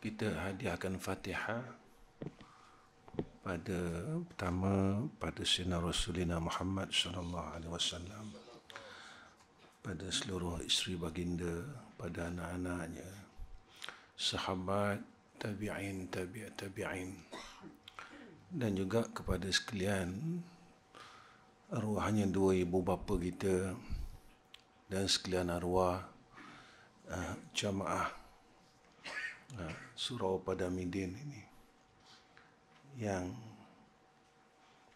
kita hadiahkan Fatihah pada pertama pada Sayyidina Rasulina Muhammad sallallahu alaihi wasallam, pada seluruh isteri baginda, pada anak-anaknya, sahabat, tabi'in, tabi'in, dan juga kepada sekalian arwahnya dua ibu bapa kita dan sekalian arwah jamaah Surau Padamidin ini yang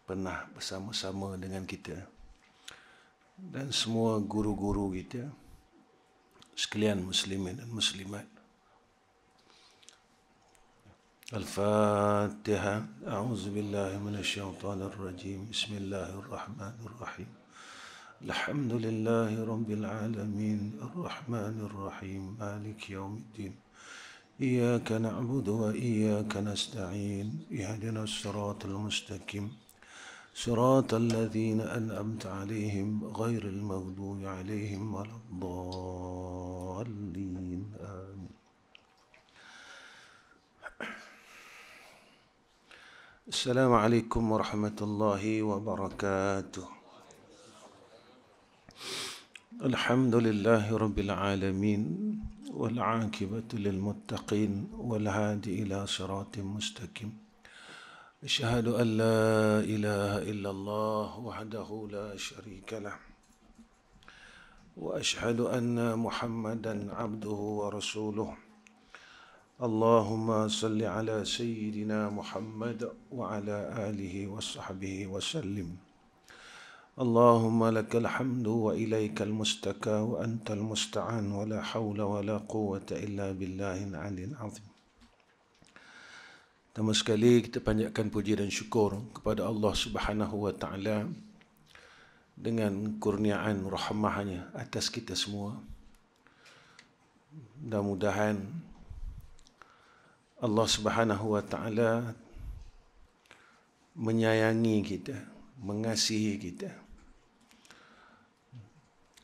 pernah bersama-sama dengan kita, dan semua guru-guru kita sekalian muslimin dan muslimat. Al-Fatihah. A'udzubillahi minasyaitonir rajim. Bismillahirrahmanirrahim. Alhamdulillahi rabbil alamin. Arrahmanir rahim. Maliki yaumiddin. إياك نعبد وإياك نستعين اهدنا الصراط المستقيم صراط الذين أنعمت عليهم غير المغضوب عليهم ولا الضالين آمين. السلام عليكم ورحمة الله وبركاته. الحمد لله رب العالمين والعاقبة للمتقين والهادي إلى صراط مستقيم. أشهد أن لا إله إلا الله وحده لا شريك له، وأشهد أن محمدا عبده ورسوله. اللهم صل على سيدنا محمد وعلى آله وصحبه وسلم. اللهم لك الحمد وإليك المستكى وأنت المستعان ولا حول ولا قوة إلا بالله العلي العظيم. Pertama sekali kita panjatkan puji dan syukur kepada Allah Subhanahu wa taala dengan kurniaan rahmahnya atas kita semua. Mudah-mudahan Allah Subhanahu wa taala menyayangi kita, mengasihi kita.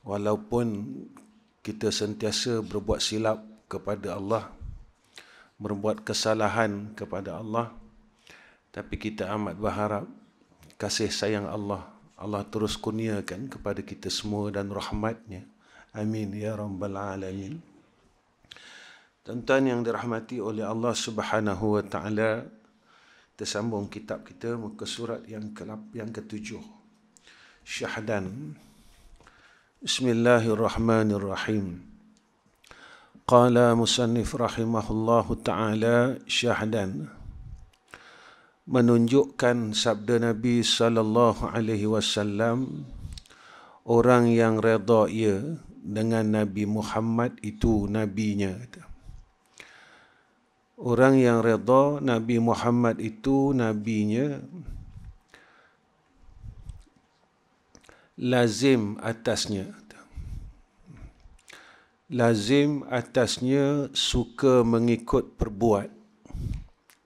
Walaupun kita sentiasa berbuat silap kepada Allah, berbuat kesalahan kepada Allah, tapi kita amat berharap kasih sayang Allah terus kurniakan kepada kita semua dan rahmatnya. Amin ya rabbal alamin. Tuan-tuan yang dirahmati oleh Allah Subhanahu wa taala, kita sambung kitab kita muka surat yang ke-7, Syahdan. Bismillahirrahmanirrahim. Qala musannif rahimahullahu ta'ala syahdan, menunjukkan sabda Nabi sallallahu alaihi wasallam, orang yang redha ia dengan Nabi Muhammad itu nabinya. Orang yang redha Nabi Muhammad itu nabinya, lazim atasnya suka mengikut perbuat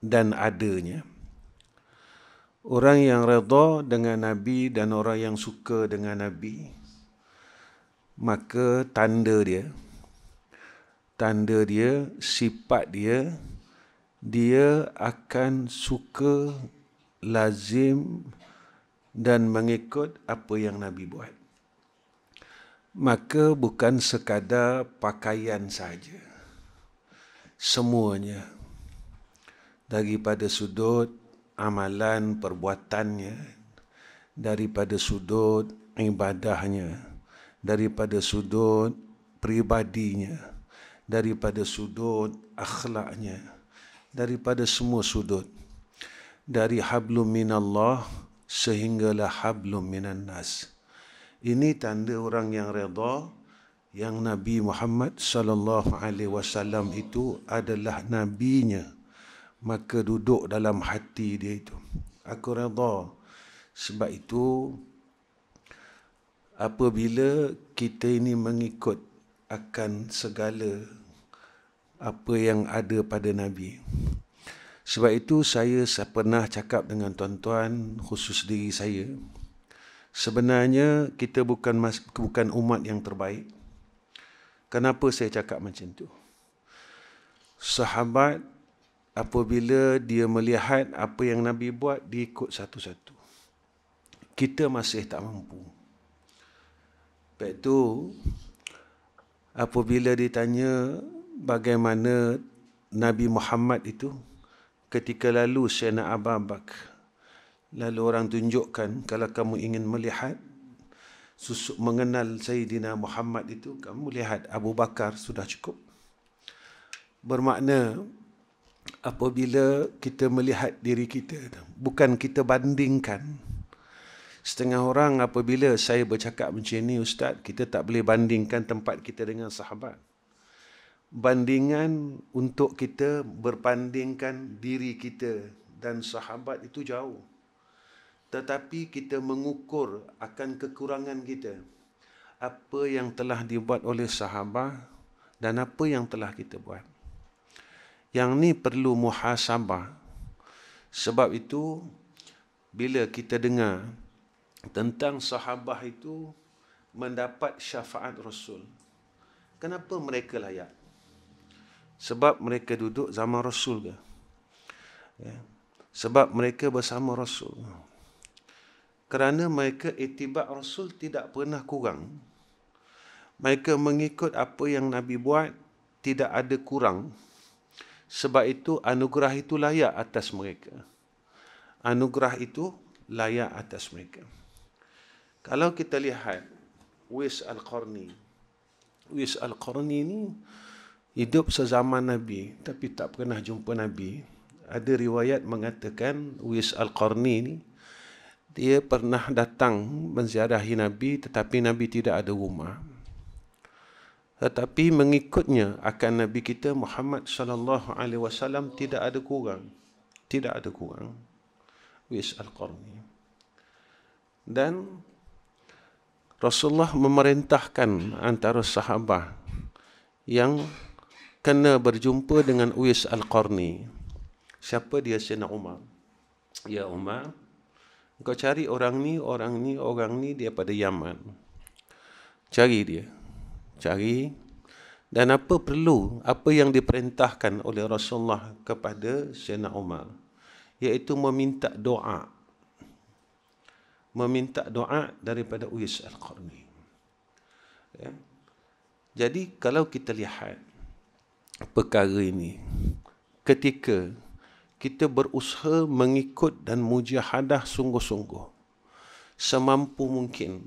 dan adanya. Orang yang redha dengan Nabi dan orang yang suka dengan Nabi, maka tanda dia, sifat dia akan suka, lazim dan mengikut apa yang Nabi buat. Maka bukan sekadar pakaian saja, semuanya, daripada sudut amalan perbuatannya, daripada sudut ibadahnya, daripada sudut pribadinya, daripada sudut akhlaknya, daripada semua sudut, dari hablum minallah sehinggalah hablum minan nas. Ini tanda orang yang redha yang Nabi Muhammad sallallahu alaihi wasallam itu adalah nabinya. Maka duduk dalam hati dia itu, aku redha. Sebab itu apabila kita ini mengikut akan segala apa yang ada pada Nabi. Sebab itu saya pernah cakap dengan tuan-tuan, khusus diri saya, sebenarnya kita bukan umat yang terbaik. Kenapa saya cakap macam tu? Sahabat apabila dia melihat apa yang Nabi buat, dia ikut satu-satu. Kita masih tak mampu. Lepas itu, apabila ditanya bagaimana Nabi Muhammad itu, ketika lalu Sayyidina Abu Bakar, lalu orang tunjukkan, kalau kamu ingin melihat, mengenal Sayyidina Muhammad itu, kamu lihat Abu Bakar sudah cukup. Bermakna, apabila kita melihat diri kita, bukan kita bandingkan. Setengah orang apabila saya bercakap macam ni, Ustaz, kita tak boleh bandingkan tempat kita dengan sahabat. Bandingan untuk kita berbandingkan diri kita dan sahabat itu jauh. Tetapi kita mengukur akan kekurangan kita. Apa yang telah dibuat oleh sahabat dan apa yang telah kita buat. Yang ni perlu muhasabah. Sebab itu, bila kita dengar tentang sahabah itu mendapat syafaat Rasul, kenapa mereka layak? Sebab mereka duduk zaman Rasul ke? Ya. Sebab mereka bersama Rasul. Kerana mereka itibak Rasul tidak pernah kurang. Mereka mengikut apa yang Nabi buat, tidak ada kurang. Sebab itu anugerah itu layak atas mereka. Anugerah itu layak atas mereka. Kalau kita lihat Uwais Al-Qarni. Uwais Al-Qarni ni hidup sezaman Nabi tapi tak pernah jumpa Nabi. Ada riwayat mengatakan Uwais Al-Qarni ni dia pernah datang menziarahi Nabi tetapi Nabi tidak ada rumah. Tetapi mengikutnya akan Nabi kita Muhammad sallallahu alaihi wasallam tidak ada kurang. Tidak ada kurang. Uwais Al-Qarni. Dan Rasulullah memerintahkan antara sahabat yang kena berjumpa dengan Uwais Al-Qarni. Siapa dia? Sayyidina Umar. Ya Umar, kau cari orang ni daripada Yaman. Cari dia. Cari. Dan apa perlu, apa yang diperintahkan oleh Rasulullah kepada Sayyidina Umar, iaitu meminta doa. Meminta doa daripada Uwais Al-Qarni. Ya. Jadi kalau kita lihat perkara ini, ketika kita berusaha mengikut dan mujahadah sungguh-sungguh, semampu mungkin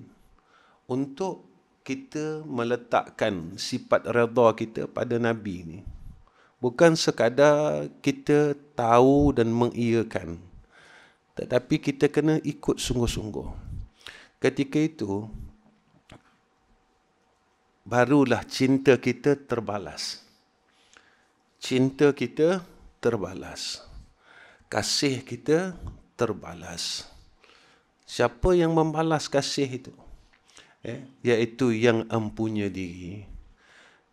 untuk kita meletakkan sifat redha kita pada Nabi ni. Bukan sekadar kita tahu dan mengiyakan, tetapi kita kena ikut sungguh-sungguh. Ketika itu, barulah cinta kita terbalas. Cinta kita terbalas. Kasih kita terbalas. Siapa yang membalas kasih itu? Iaitu yang empunya diri.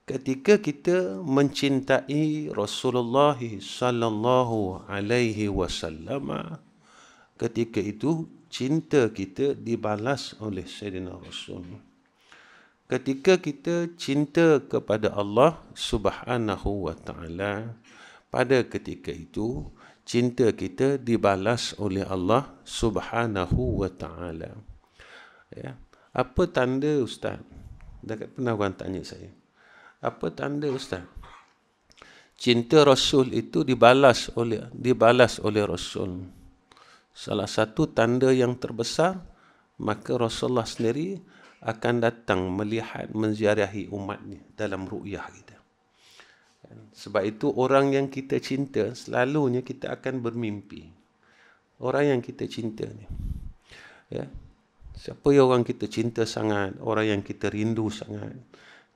Ketika kita mencintai Rasulullah sallallahu alaihi wasallam, ketika itu cinta kita dibalas oleh Sayyidina Rasul. Ketika kita cinta kepada Allah Subhanahu wa taala, pada ketika itu cinta kita dibalas oleh Allah Subhanahu wa taala. Ya. Apa tanda, Ustaz? Pernah orang tanya saya. Apa tanda, Ustaz? Cinta Rasul itu dibalas oleh Rasul. Salah satu tanda yang terbesar, maka Rasulullah sendiri akan datang melihat, menziarahi umatnya dalam ru'yah kita. Sebab itu orang yang kita cinta, selalunya kita akan bermimpi. Orang yang kita cinta ni. Ya. Siapa yang orang kita cinta sangat, orang yang kita rindu sangat,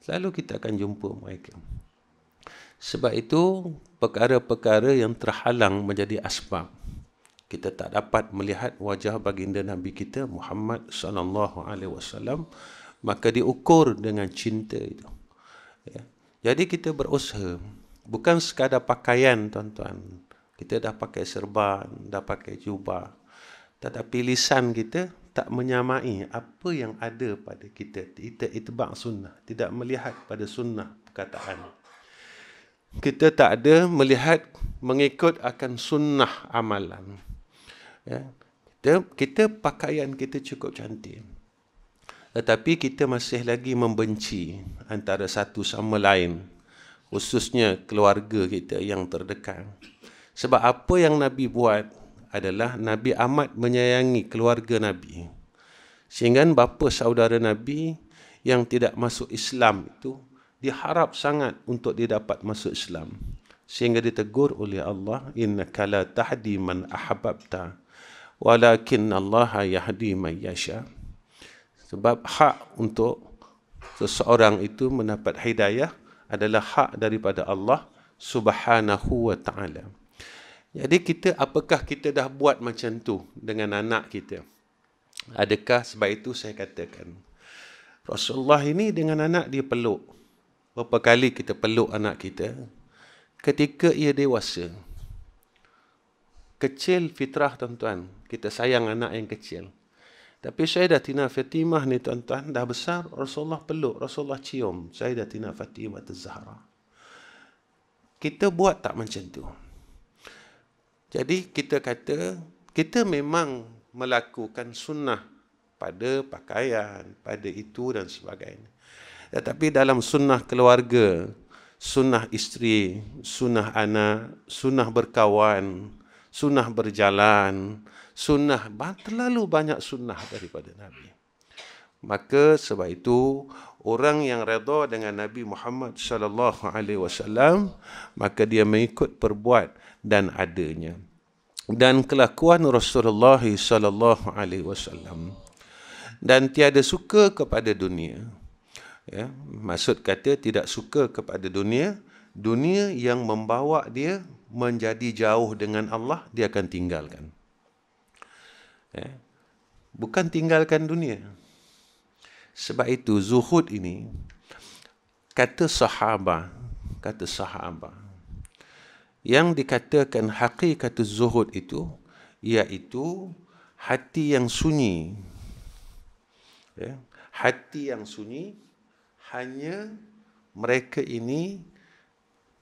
selalu kita akan jumpa mereka. Sebab itu, perkara-perkara yang terhalang menjadi asbab. Kita tak dapat melihat wajah baginda Nabi kita Muhammad sallallahu alaihi wasallam, maka diukur dengan cinta itu. Ya. Jadi kita berusaha, bukan sekadar pakaian, tuan-tuan. Kita dah pakai serban, dah pakai jubah, tetapi lisan kita tak menyamai apa yang ada pada kita. Kita itibak sunnah, tidak melihat pada sunnah perkataan. Kita tak ada melihat mengikut akan sunnah amalan. Ya. Kita pakaian kita cukup cantik. Tetapi kita masih lagi membenci antara satu sama lain. Khususnya keluarga kita yang terdekat. Sebab apa yang Nabi buat adalah Nabi amat menyayangi keluarga Nabi. Sehingga bapa saudara Nabi yang tidak masuk Islam itu diharap sangat untuk dia dapat masuk Islam. Sehingga ditegur oleh Allah, innaka la tahdi man ahbabta walakin Allah yahdi man yasha. Sebab hak untuk seseorang itu mendapat hidayah adalah hak daripada Allah Subhanahu wa ta'ala. Jadi apakah kita dah buat macam tu dengan anak kita? Adakah sebab itu saya katakan Rasulullah ini dengan anak dia peluk. Berapa kali kita peluk anak kita ketika ia dewasa. Kecil fitrah tuan-tuan, kita sayang anak yang kecil. Tapi Sayyidatina Fatimah ni tuan-tuan dah besar, Rasulullah peluk, Rasulullah cium Sayyidatina Fatimah Az-Zahra. Kita buat tak macam tu? Jadi kita kata, kita memang melakukan sunnah pada pakaian, pada itu dan sebagainya. Tetapi dalam sunnah keluarga, sunnah isteri, sunnah anak, sunnah berkawan, sunnah berjalan, sunnah, terlalu banyak sunnah daripada Nabi. Maka sebab itu orang yang redha dengan Nabi Muhammad sallallahu alaihi wasallam, maka dia mengikut perbuat dan adanya dan kelakuan Rasulullah sallallahu alaihi wasallam, dan tiada suka kepada dunia. Ya, maksud kata tidak suka kepada dunia yang membawa dia menjadi jauh dengan Allah, dia akan tinggalkan. Ya, bukan tinggalkan dunia. Sebab itu zuhud ini, kata sahabat, yang dikatakan hakikat zuhud itu, iaitu hati yang sunyi. Ya, hati yang sunyi, hanya mereka ini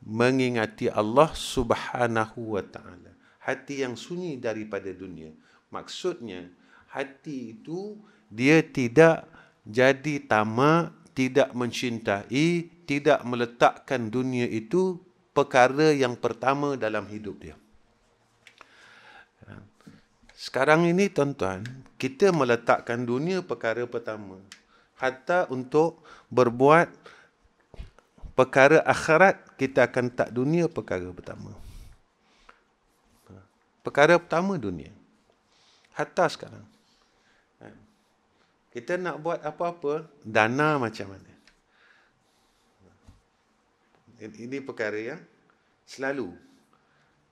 mengingati Allah Subhanahu wa ta'ala. Hati yang sunyi daripada dunia. Maksudnya, hati itu dia tidak jadi tamak, tidak mencintai, tidak meletakkan dunia itu perkara yang pertama dalam hidup dia. Sekarang ini tuan-tuan, kita meletakkan dunia perkara pertama. Hatta untuk berbuat perkara akhirat, kita akan tak dunia perkara pertama. Perkara pertama dunia. Hatta sekarang. Kita nak buat apa-apa, dana macam mana? Ini perkara yang selalu.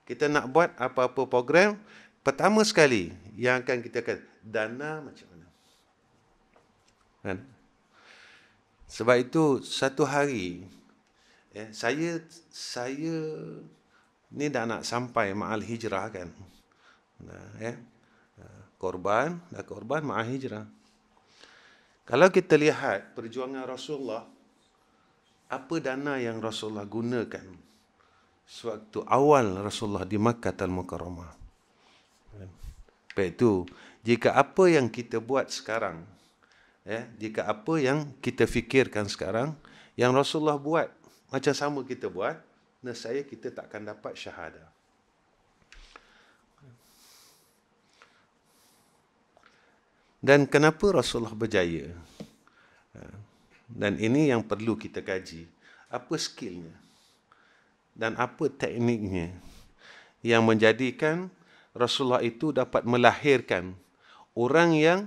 Kita nak buat apa-apa program, pertama sekali yang akan kita kata, dana macam mana? Kan? Sebab itu satu hari, saya ni dah nak sampai ma'al hijrah kan. Korban ma'al hijrah. Kalau kita lihat perjuangan Rasulullah, apa dana yang Rasulullah gunakan sewaktu awal Rasulullah di Makkah Al-Mukarramah. Baik itu, jika apa yang kita buat sekarang, jika apa yang kita fikirkan sekarang, yang Rasulullah buat, macam sama kita buat, nescaya kita takkan dapat syahadah. Dan kenapa Rasulullah berjaya? Dan ini yang perlu kita kaji. Apa skillnya? Dan apa tekniknya yang menjadikan Rasulullah itu dapat melahirkan orang yang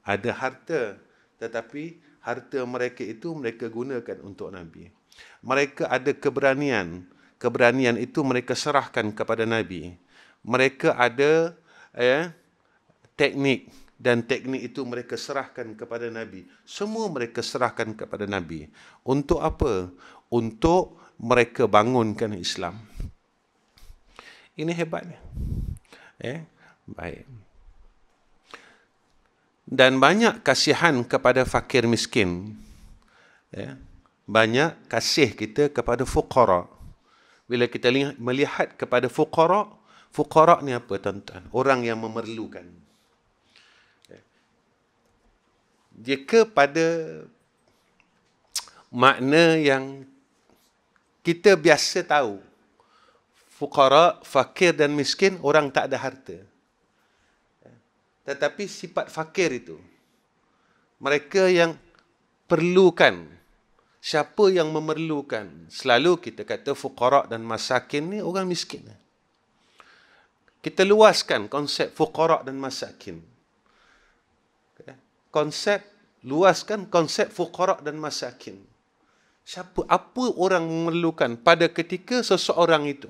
ada harta, tetapi harta mereka itu mereka gunakan untuk Nabi. Mereka ada keberanian. Keberanian itu mereka serahkan kepada Nabi. Mereka ada teknik, dan teknik itu mereka serahkan kepada Nabi. Semua mereka serahkan kepada Nabi. Untuk apa? Untuk mereka bangunkan Islam. Ini hebatnya. Baik. Dan banyak kasihan kepada fakir miskin. Banyak kasih kita kepada fuqara. Bila kita melihat kepada fuqara, fuqara ni apa tuan-tuan? Orang yang memerlukan. Jika pada makna yang kita biasa tahu, fuqara, fakir dan miskin, orang tak ada harta. Tetapi sifat fakir itu, mereka yang perlukan, siapa yang memerlukan, selalu kita kata fuqara dan masakin ni orang miskin. Kita luaskan konsep fuqara dan masakin. Luaskan konsep fuqara dan masakin. Apa orang memerlukan pada ketika seseorang itu?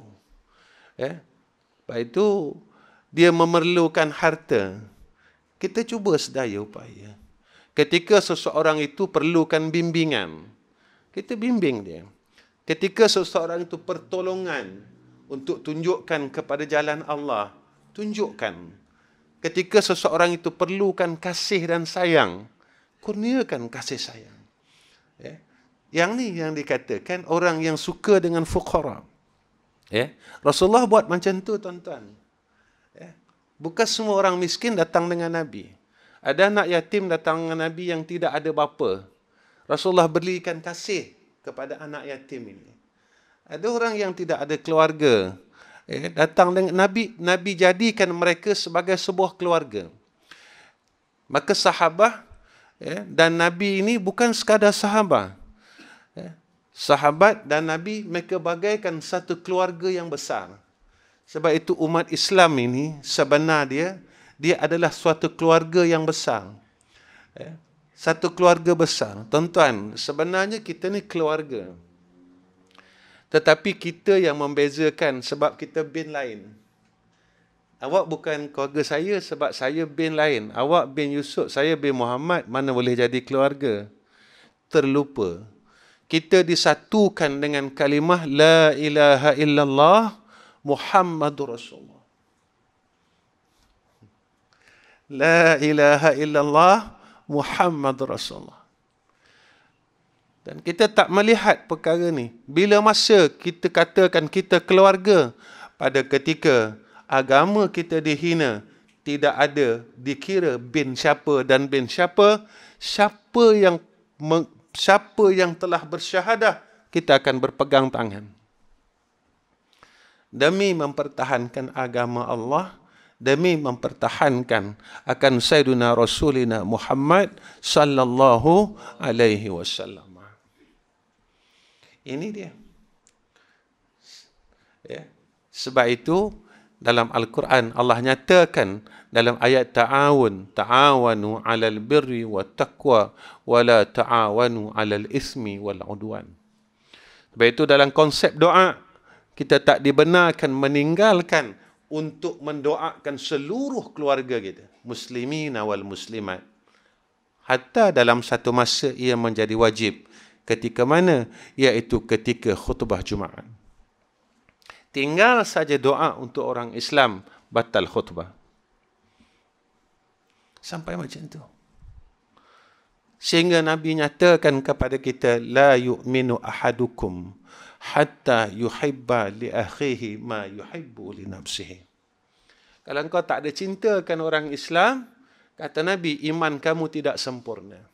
Lepas itu, dia memerlukan harta. Kita cuba sedaya upaya. Ketika seseorang itu perlukan bimbingan, kita bimbing dia. Ketika seseorang itu pertolongan untuk tunjukkan kepada jalan Allah, tunjukkan. Ketika seseorang itu perlukan kasih dan sayang, kurniakan kasih sayang. Yang ni yang dikatakan orang yang suka dengan fuqara. Rasulullah buat macam tu tuan-tuan. Bukan semua orang miskin datang dengan Nabi. Ada anak yatim datang dengan Nabi yang tidak ada bapa. Rasulullah berikan kasih kepada anak yatim ini. Ada orang yang tidak ada keluarga. Datang dengan Nabi, Nabi jadikan mereka sebagai sebuah keluarga. Maka sahabat dan Nabi ini bukan sekadar sahabat. Sahabat dan Nabi mereka bagaikan satu keluarga yang besar. Sebab itu umat Islam ini sebenarnya dia adalah suatu keluarga yang besar. Satu keluarga besar. Tuan-tuan, sebenarnya kita ni keluarga. Tetapi kita yang membezakan sebab kita bin lain. Awak bukan keluarga saya sebab saya bin lain. Awak bin Yusuf, saya bin Muhammad. Mana boleh jadi keluarga? Terlupa. Kita disatukan dengan kalimah La ilaha illallah Muhammadur Rasulullah. La ilaha illallah Muhammadur Rasulullah. Dan kita tak melihat perkara ni. Bila masa kita katakan kita keluarga, pada ketika agama kita dihina, tidak ada dikira bin siapa dan bin siapa, siapa yang telah bersyahadah, kita akan berpegang tangan. Demi mempertahankan agama Allah, demi mempertahankan akan Sayyidina Rasulina Muhammad sallallahu alaihi wasallam. Ini dia. Sebab itu dalam Al-Quran Allah nyatakan dalam ayat ta'awanu 'alal birri wat taqwa wa la ta'awanu 'alal ismi wal 'udwan. Sebab itu dalam konsep doa kita tak dibenarkan meninggalkan untuk mendoakan seluruh keluarga kita, muslimin wal muslimat. Hatta dalam satu masa ia menjadi wajib. Ketika mana? Iaitu ketika khutbah Jumaat. Tinggal saja doa untuk orang Islam, batal khutbah. Sampai macam tu. Sehingga Nabi nyatakan kepada kita, la yu'minu ahadukum hatta yuhibba li akhihi ma yuhibbu li nafsihi. Kalau engkau tak ada cintakan orang Islam, kata Nabi, iman kamu tidak sempurna.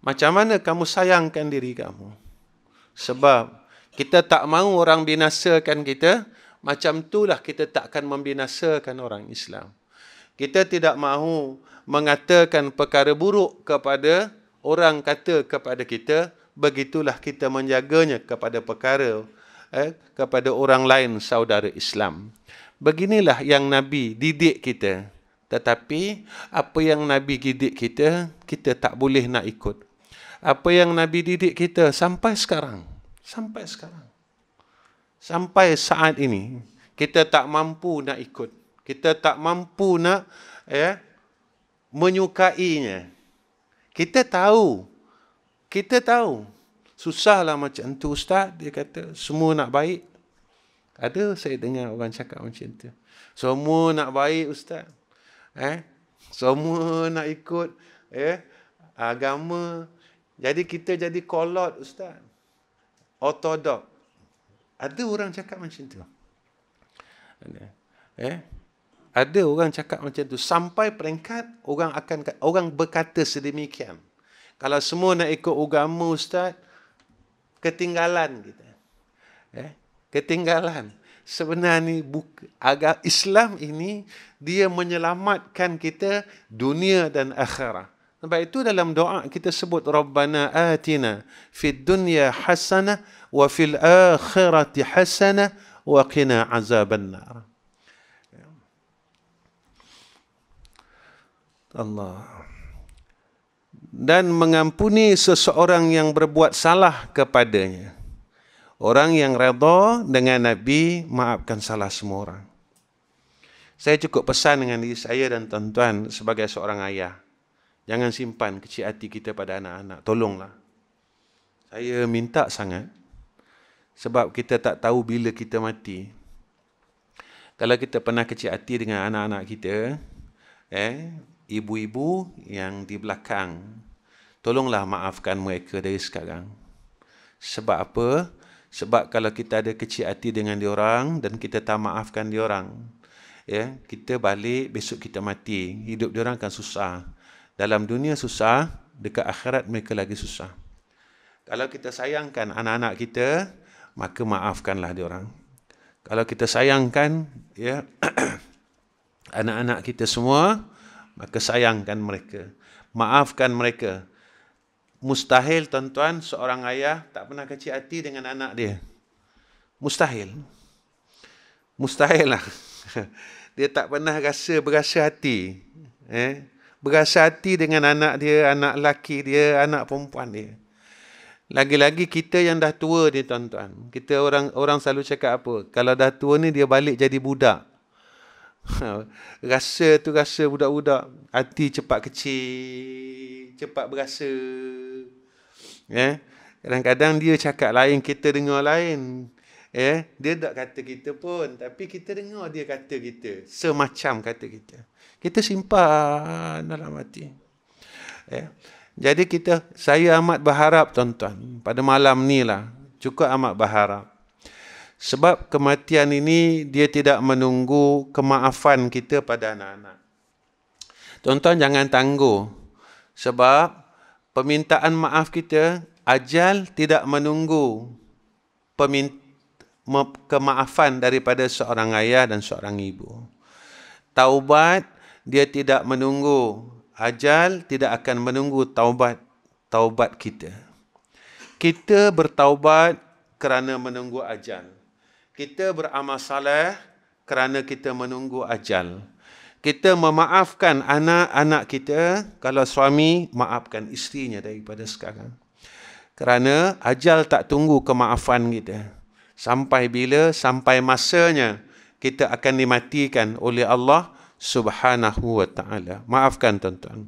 Macam mana kamu sayangkan diri kamu? Sebab kita tak mahu orang binasakan kita, macam itulah kita takkan membinasakan orang Islam. Kita tidak mahu mengatakan perkara buruk kepada orang kata kepada kita, begitulah kita menjaganya kepada perkara kepada orang lain saudara Islam. Beginilah yang Nabi didik kita. Tetapi apa yang Nabi didik kita, kita tak boleh nak ikut. Apa yang Nabi didik kita sampai sekarang. Sampai sekarang. Sampai saat ini, kita tak mampu nak ikut. Kita tak mampu nak menyukainya. Kita tahu. Susahlah macam tu Ustaz. Dia kata, semua nak baik. Ada saya dengar orang cakap macam tu. Semua nak baik Ustaz. Semua nak ikut agama. Jadi kita jadi kolot Ustaz. Ortodok. Ada orang cakap macam tu. Ada orang cakap macam tu sampai peringkat orang berkata sedemikian. Kalau semua nak ikut agama ustaz, ketinggalan kita. Ketinggalan. Sebenarnya agama Islam ini dia menyelamatkan kita dunia dan akhirat. Sebab itu dalam doa kita sebut Rabbana atina fid dunya hasanah wa fil akhirati hasanah wa qina azabannar. Allah. Dan mengampuni seseorang yang berbuat salah kepadanya. Orang yang redha dengan Nabi, maafkan salah semua orang. Saya cukup pesan dengan diri saya dan tuan-tuan sebagai seorang ayah. Jangan simpan kecil hati kita pada anak-anak. Tolonglah. Saya minta sangat. Sebab kita tak tahu bila kita mati. Kalau kita pernah kecil hati dengan anak-anak kita, ibu-ibu yang di belakang, tolonglah maafkan mereka dari sekarang. Sebab apa? Sebab kalau kita ada kecil hati dengan diorang dan kita tak maafkan diorang, kita balik, besok kita mati. Hidup diorang akan susah. Dalam dunia susah, dekat akhirat mereka lagi susah. Kalau kita sayangkan anak-anak kita, maka maafkanlah diorang. Kalau kita sayangkan anak-anak kita semua, maka sayangkan mereka. Maafkan mereka. Mustahil tuan-tuan seorang ayah tak pernah kecil hati dengan anak dia. Mustahil. Mustahil lah. Dia tak pernah berasa hati. Berasa hati dengan anak dia, anak lelaki dia, anak perempuan dia. Lagi-lagi kita yang dah tua ni tuan-tuan. Kita orang selalu cakap apa? Kalau dah tua ni dia balik jadi budak. Rasa budak-budak. Hati cepat kecil, cepat berasa. Kadang-kadang dia cakap lain, kita dengar lain. Dia tak kata kita pun, tapi kita dengar dia kata kita. Semacam kata kita. Kita simpan dalam hati. Jadi saya amat berharap tuan-tuan, pada malam ni lah, cukup amat berharap. Sebab kematian ini dia tidak menunggu kemaafan kita pada anak-anak. Tuan-tuan jangan tangguh. Sebab permintaan maaf kita, ajal tidak menunggu kemaafan daripada seorang ayah dan seorang ibu. Taubat dia tidak menunggu. Ajal tidak akan menunggu taubat kita. Kita bertaubat kerana menunggu ajal. Kita beramal saleh kerana kita menunggu ajal. Kita memaafkan anak-anak kita, kalau suami, maafkan isterinya daripada sekarang. Kerana ajal tak tunggu kemaafan kita. Sampai bila? Sampai masanya kita akan dimatikan oleh Allah Subhanahu wa ta'ala. Maafkan tuan-tuan.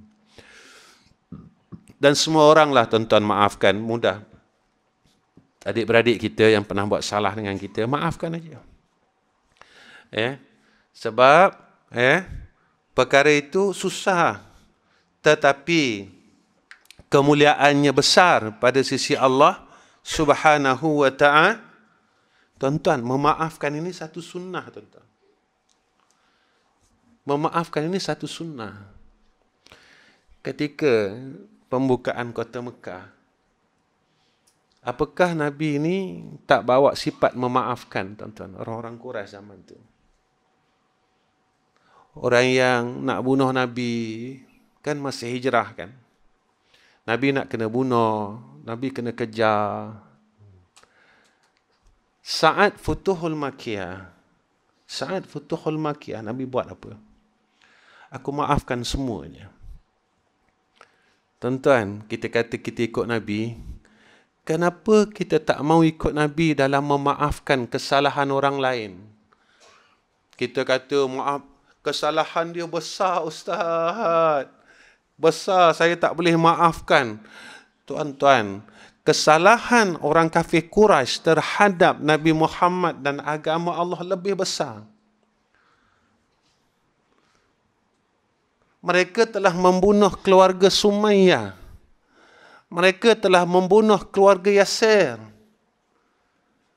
Dan semua oranglah tuan-tuan maafkan, mudah. Adik-beradik kita yang pernah buat salah dengan kita, maafkan aja. Sebab perkara itu susah, tetapi kemuliaannya besar pada sisi Allah Subhanahu wa ta'ala. Tuan-tuan, memaafkan ini satu sunnah, tuan-tuan. Memaafkan ini satu sunnah. Ketika pembukaan kota Mekah, apakah Nabi ini tak bawa sifat memaafkan, tuan-tuan? Orang-orang Quraisy zaman itu. Orang yang nak bunuh Nabi, kan masih hijrah kan. Nabi nak kena bunuh, Nabi kena kejar. Saat Futuhul Makkiyah, Nabi buat apa? Aku maafkan semuanya. Tuan-tuan, kita kata kita ikut Nabi, kenapa kita tak mau ikut Nabi dalam memaafkan kesalahan orang lain? Kita kata, maaf, kesalahan dia besar Ustaz. Besar, saya tak boleh maafkan. Tuan-tuan, kesalahan orang kafir Quraisy terhadap Nabi Muhammad dan agama Allah lebih besar. Mereka telah membunuh keluarga Sumayyah. Mereka telah membunuh keluarga Yasir.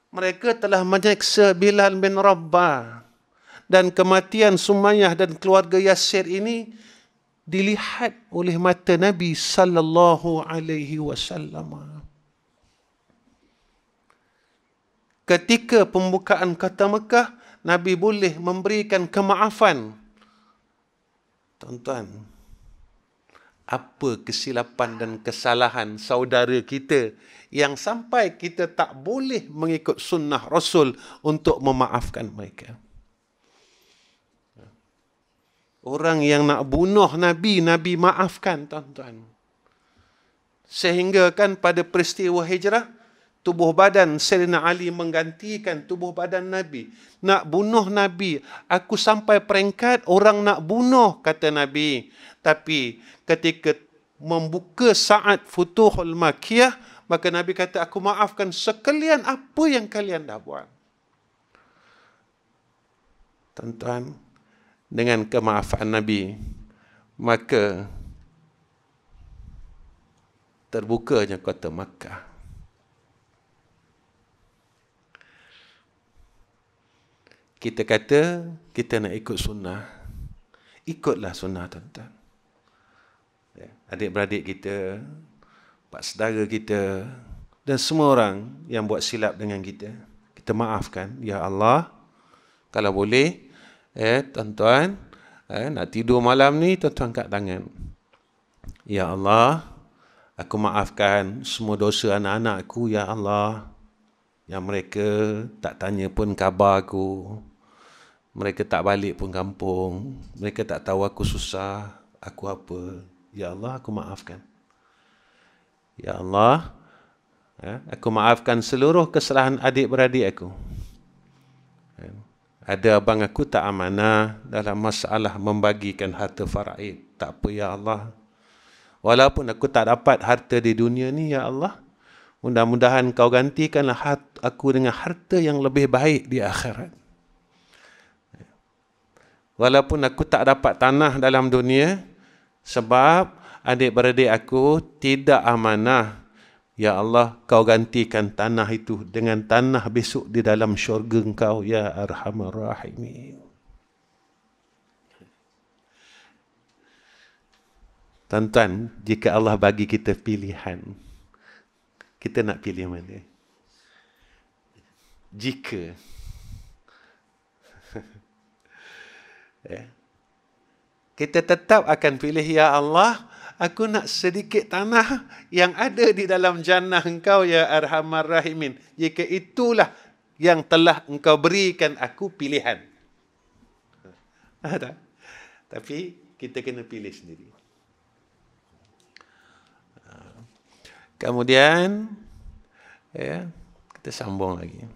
Mereka telah menyeksa Bilal bin Rabah. Dan kematian Sumayyah dan keluarga Yasir ini dilihat oleh mata Nabi sallallahu alaihi wasallam. Ketika pembukaan kota Mekah, Nabi boleh memberikan kemaafan. Tuan-tuan, apa kesilapan dan kesalahan saudara kita yang sampai kita tak boleh mengikut sunnah Rasul untuk memaafkan mereka? Orang yang nak bunuh Nabi, Nabi maafkan, tuan-tuan. Sehingga kan pada peristiwa hijrah, tubuh badan Sayyidina Ali menggantikan tubuh badan Nabi. Nak bunuh Nabi, aku sampai peringkat orang nak bunuh, kata Nabi. Tapi ketika membuka saat Futuhul Makkiyah, maka Nabi kata, aku maafkan sekalian apa yang kalian dah buat. Tuan-tuan, dengan kemaafan Nabi, maka terbukanya kota Makkah. Kita kata kita nak ikut sunnah, ikutlah sunnah, tuan-tuan. Adik-beradik kita, pak saudara kita, dan semua orang yang buat silap dengan kita, kita maafkan. Ya Allah, kalau boleh, tuan-tuan, nak tidur malam ni, tuan-tuan angkat tangan. Ya Allah, aku maafkan semua dosa anak-anakku, ya Allah. Yang mereka tak tanya pun khabar aku. Mereka tak balik pun kampung. Mereka tak tahu aku susah, aku apa. Ya Allah, aku maafkan. Ya Allah, aku maafkan seluruh kesalahan adik-beradik aku. Ada abang aku tak amanah dalam masalah membagikan harta faraid. Tak apa, ya Allah. Walaupun aku tak dapat harta di dunia ni, ya Allah, mudah-mudahan kau gantikanlah aku dengan harta yang lebih baik di akhirat. Walaupun aku tak dapat tanah dalam dunia, sebab adik-beradik aku tidak amanah, ya Allah, kau gantikan tanah itu dengan tanah besok di dalam syurga engkau, ya Arhamar Rahimin. Tuan-tuan, jika Allah bagi kita pilihan, kita nak pilih mana? Jika kita tetap akan pilih, ya Allah, aku nak sedikit tanah yang ada di dalam jannah engkau, ya Arhamar Rahimin. Jika itulah yang telah engkau berikan aku pilihan. Ada. Tapi kita kena pilih sendiri. Kemudian, kita sambung lagi.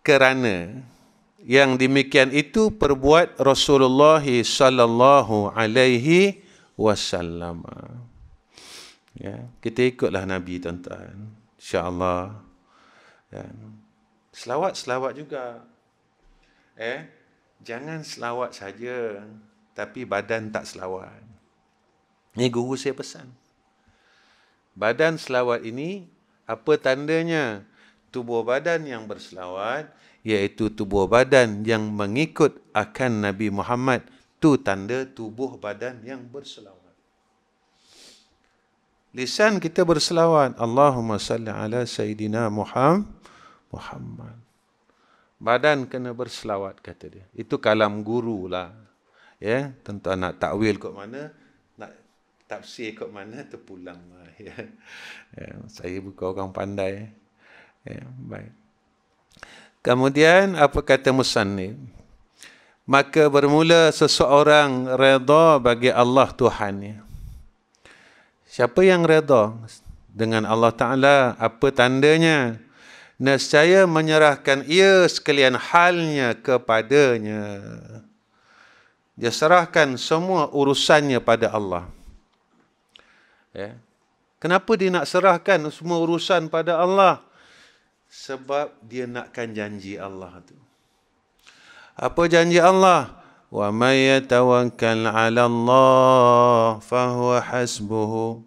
Kerana yang demikian itu perbuat Rasulullah sallallahu alaihi wasallam. Ya, kita ikutlah Nabi, tuan-tuan. Insya-Allah. Ya. Selawat juga. Jangan selawat saja, tapi badan tak selawat. Ini guru saya pesan. Badan selawat ini, apa tandanya? Tubuh badan yang berselawat, iaitu tubuh badan yang mengikut akan Nabi Muhammad. Itu tanda tubuh badan yang berselawat. Lisan kita berselawat, Allahumma salli ala Sayyidina Muhammad. Badan kena berselawat, kata dia. Itu kalam guru lah. Ya, tuan-tuan nak takwil kot mana, nak tafsir kot mana, terpulang lah. Ya. Saya bukan orang pandai. Ya, baik. Kemudian apa kata musannif? Maka bermula seseorang redha bagi Allah Tuhannya. Siapa yang redha dengan Allah Ta'ala? Apa tandanya? Nescaya menyerahkan ia sekalian halnya kepadanya. Dia serahkan semua urusannya pada Allah. Ya. Kenapa dia nak serahkan semua urusan pada Allah? Sebab dia nakkan janji Allah tu. Apa janji Allah? Wa may yatawakkal 'ala Allah fa huwa hasbuhu.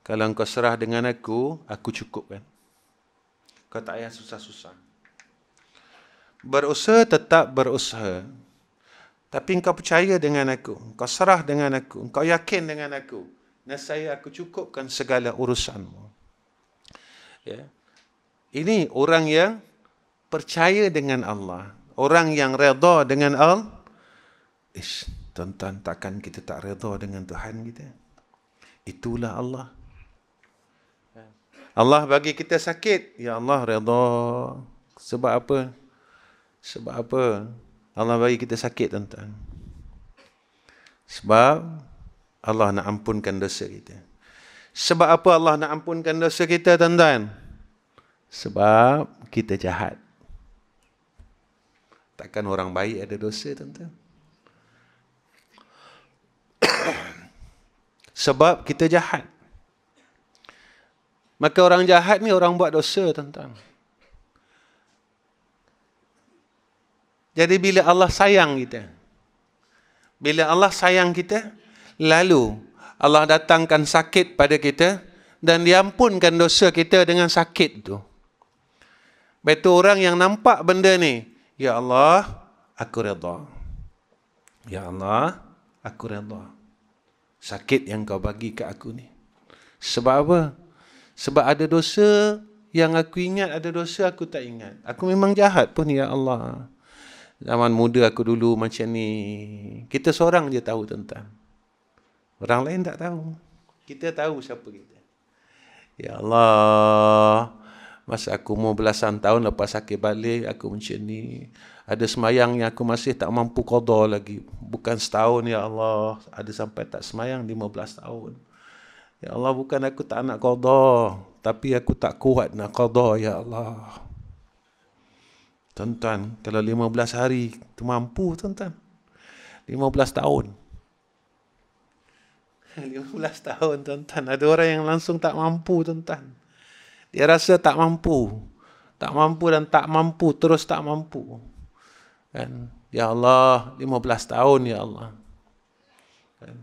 Kalau engkau serah dengan aku cukupkan. Kau tak payah susah-susah. Berusaha tetap berusaha. Tapi engkau percaya dengan aku, engkau serah dengan aku, engkau yakin dengan aku, nescaya aku cukupkan segala urusanmu. Ya. Ini orang yang percaya dengan Allah, orang yang redha dengan Allah. Tuan-tuan, takkan kita tak redha dengan Tuhan kita? Itulah Allah. Allah bagi kita sakit, ya Allah redha. Sebab apa? Sebab apa Allah bagi kita sakit, tuan-tuan? Sebab Allah nak ampunkan dosa kita. Sebab apa Allah nak ampunkan dosa kita, tuan-tuan? Sebab kita jahat. Takkan orang baik ada dosa, tuan-tuan? Sebab kita jahat. Maka orang jahat ni orang buat dosa, tuan-tuan. Jadi bila Allah sayang kita, bila Allah sayang kita, lalu Allah datangkan sakit pada kita dan diampunkan dosa kita dengan sakit tu. Betul orang yang nampak benda ni, ya Allah, aku redha. Ya Allah, aku redha. Sakit yang kau bagi ke aku ni. Sebab apa? Sebab ada dosa yang aku ingat, ada dosa aku tak ingat. Aku memang jahat pun, ya Allah. Zaman muda aku dulu macam ni. Kita seorang je tahu, tuan-tuan. Orang lain tak tahu. Kita tahu siapa kita. Ya Allah, masa aku umur belasan tahun lepas sakit balik, aku macam ni. Ada semayang yang aku masih tak mampu qada lagi. Bukan setahun, ya Allah. Ada sampai tak semayang 15 tahun. Ya Allah, bukan aku tak nak qada, tapi aku tak kuat nak qada, ya Allah. Tuan-tuan, kalau 15 hari tu mampu, tuan-tuan. 15 tahun. 15 tahun, tuan-tuan. Ada orang yang langsung tak mampu, tuan-tuan. Dia rasa tak mampu. Tak mampu dan tak mampu, terus tak mampu. Kan? Ya Allah, 15 tahun, ya Allah. Kan?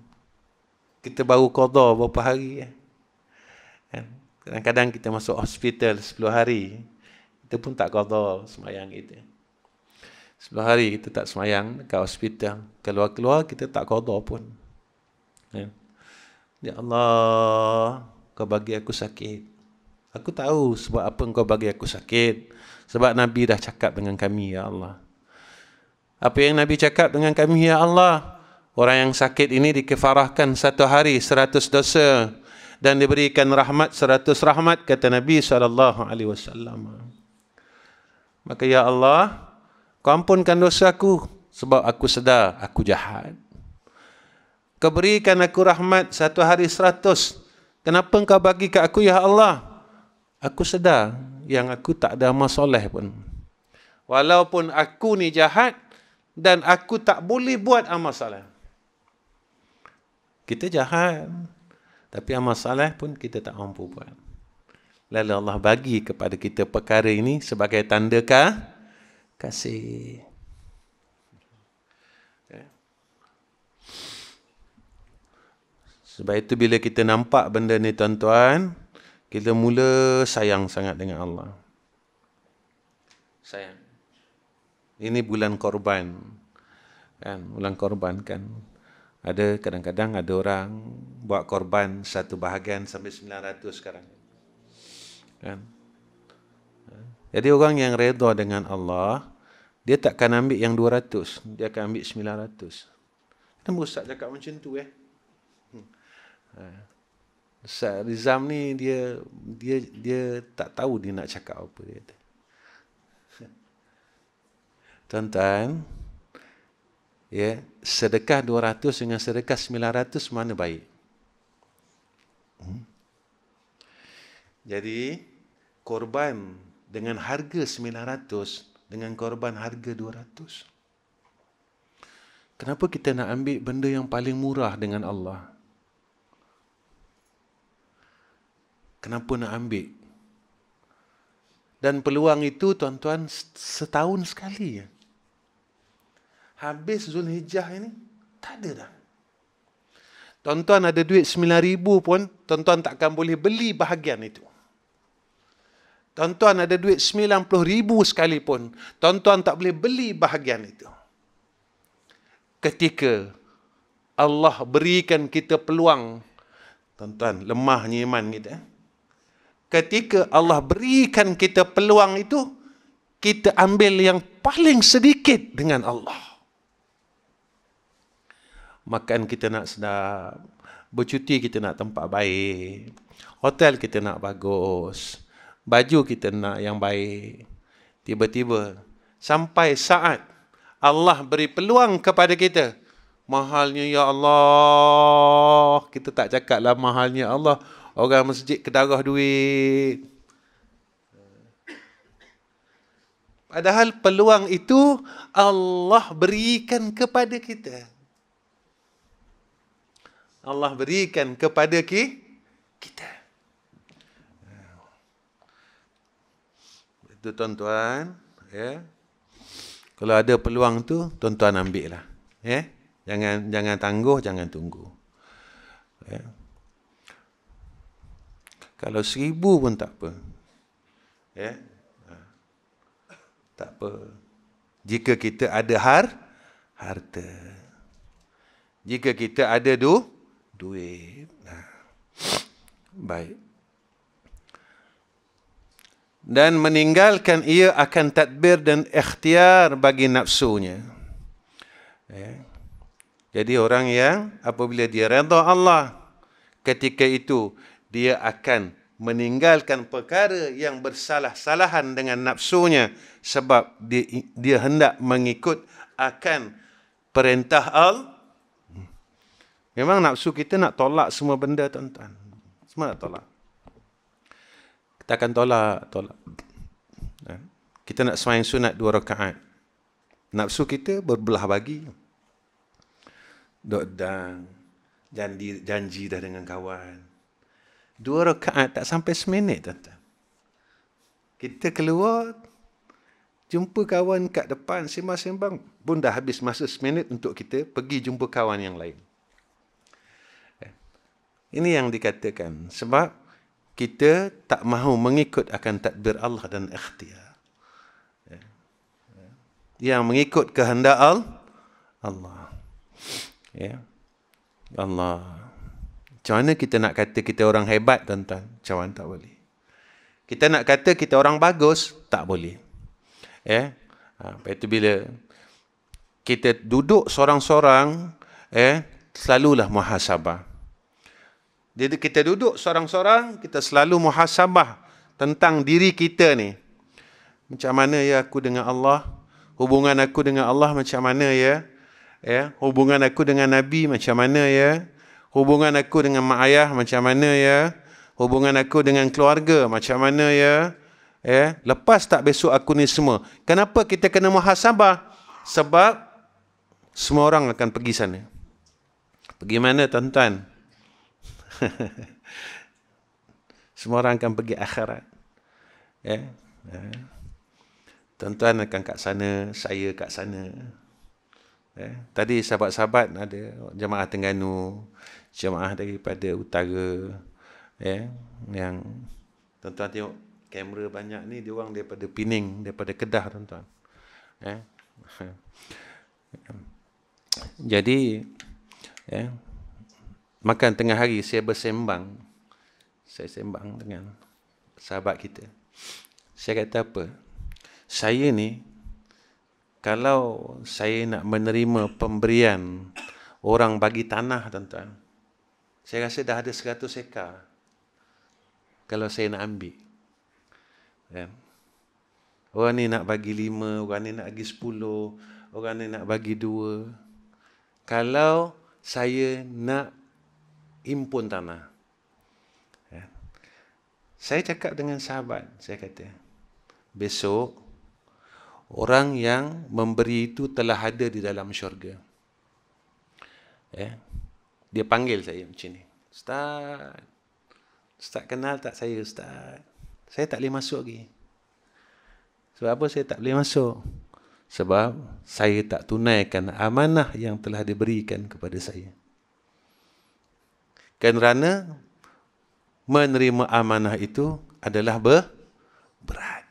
Kita baru qada berapa hari. Kan? Kadang-kadang kita masuk hospital 10 hari. Kita pun tak qada semayang kita. 10 hari kita tak semayang dekat hospital. Keluar-keluar kita tak qada pun. Ya Allah, kau bagi aku sakit. Aku tahu sebab apa kau bagi aku sakit. Sebab Nabi dah cakap dengan kami, ya Allah. Apa yang Nabi cakap dengan kami, ya Allah? Orang yang sakit ini dikefarahkan 1 hari 100 dosa. Dan diberikan rahmat 100 rahmat, kata Nabi SAW. Maka ya Allah, kau ampunkan dosaku sebab aku sedar aku jahat. Kau berikan aku rahmat 1 hari 100. Kenapa kau bagi ke aku, ya Allah? Aku sedar yang aku tak ada amal soleh pun. Walaupun aku ni jahat dan aku tak boleh buat amal soleh. Kita jahat, tapi amal soleh pun kita tak mampu buat. Lalu Allah bagi kepada kita perkara ini sebagai tanda kasih. Sebab itu bila kita nampak benda ni, tuan-tuan, kita mula sayang sangat dengan Allah. Sayang. Ini bulan korban. Kan, bulan korban kan. Ada kadang-kadang ada orang buat korban satu bahagian sampai 900 sekarang. Kan? Jadi orang yang redha dengan Allah, dia takkan ambil yang 200, dia akan ambil 900. Kenapa Ustaz cakap macam tu Ustaz Rizam ni dia tak tahu dia nak cakap apa dia. Tuan-tuan, ya, sedekah 200 dengan sedekah 900 mana baik? Jadi korban dengan harga 900 dengan korban harga 200. Kenapa kita nak ambil benda yang paling murah dengan Allah? Kenapa nak ambil? Dan peluang itu, tuan-tuan, setahun sekali. Habis Zulhijjah ini, tak ada dah. Tuan-tuan ada duit 9,000 pun, tuan-tuan takkan boleh beli bahagian itu. Tuan-tuan ada duit 90,000 sekalipun, tuan-tuan tak boleh beli bahagian itu. Ketika Allah berikan kita peluang, tuan-tuan, lemahnya iman kita. Ketika Allah berikan kita peluang itu, kita ambil yang paling sedikit dengan Allah. Makan kita nak sedap, bercuti kita nak tempat baik, hotel kita nak bagus, baju kita nak yang baik. Tiba-tiba sampai saat Allah beri peluang kepada kita, mahalnya ya Allah, kita tak cakaplah mahalnya Allah, orang masjid kedarah duit. Padahal peluang itu Allah berikan kepada kita. Allah berikan kepada kita. Itu tuan-tuan, ya. Kalau ada peluang tu, tuan-tuan ambil lah, ya. Jangan tangguh, jangan tunggu. Ya. Kalau 1,000 pun tak apa, ya. Tak apa. Jika kita ada harta, jika kita ada duit. Baik. Dan meninggalkan ia akan tadbir dan ikhtiar bagi nafsunya. Ya. Jadi orang yang apabila dia redha Allah, ketika itu dia akan meninggalkan perkara yang bersalah-salahan dengan nafsunya, sebab dia hendak mengikut akan perintah Allah. Memang nafsu kita nak tolak semua benda, tuan-tuan. Semua nak tolak. Kita akan tolak. Kita nak sembahyang sunat 2 rakaat. Nafsu kita berbelah bagi. Dok dan janji dah dengan kawan. 2 rakaat tak sampai seminit, tuan-tuan. Kita keluar, jumpa kawan kat depan, sembang-sembang, pun dah habis masa seminit untuk kita pergi jumpa kawan yang lain. Ini yang dikatakan, sebab kita tak mahu mengikut akan tadbir Allah dan ikhtiar. Yang mengikut kehendak Allah. Ya. Allah. Macam mana kita nak kata kita orang hebat, tuan-tuan? Macam mana tak boleh. Kita nak kata kita orang bagus, tak boleh. Ya. Lepas itu bila kita duduk sorang-sorang, selalulah muhasabah. Jadi kita duduk sorang-sorang, kita selalu muhasabah tentang diri kita ni. Macam mana ya aku dengan Allah? Hubungan aku dengan Allah macam mana ya? Hubungan aku dengan Nabi macam mana ya? Hubungan aku dengan mak ayah macam mana ya? Hubungan aku dengan keluarga macam mana ya? Lepas tak besok aku ni semua. Kenapa kita kena muhasabah? Sebab semua orang akan pergi sana. Pergi mana, tuan-tuan? Semua orang akan pergi akhirat. Tuan-tuan akan kat sana, saya kat sana. Tadi sahabat-sahabat ada jemaah Terengganu, jemaah daripada utara, yang tuan-tuan tengok kamera banyak ni, dia orang daripada Pening, daripada Kedah, tuan-tuan. Jadi makan tengah hari saya bersembang. Saya sembang dengan sahabat kita. Saya kata apa? Saya ni, kalau saya nak menerima pemberian orang bagi tanah, tuan-tuan, saya rasa dah ada 100 ekar. Kalau saya nak ambil. Orang ni nak bagi 5, orang ni nak bagi 10, orang ni nak bagi 2. Kalau saya nak impun tanah. Saya cakap dengan sahabat, saya kata, besok orang yang memberi itu telah ada di dalam syurga. Dia panggil saya macam ni. Ustaz kenal tak saya, Ustaz? Saya tak boleh masuk lagi. Sebab apa saya tak boleh masuk? Sebab saya tak tunaikan amanah yang telah diberikan kepada saya. Kerana menerima amanah itu adalah berat.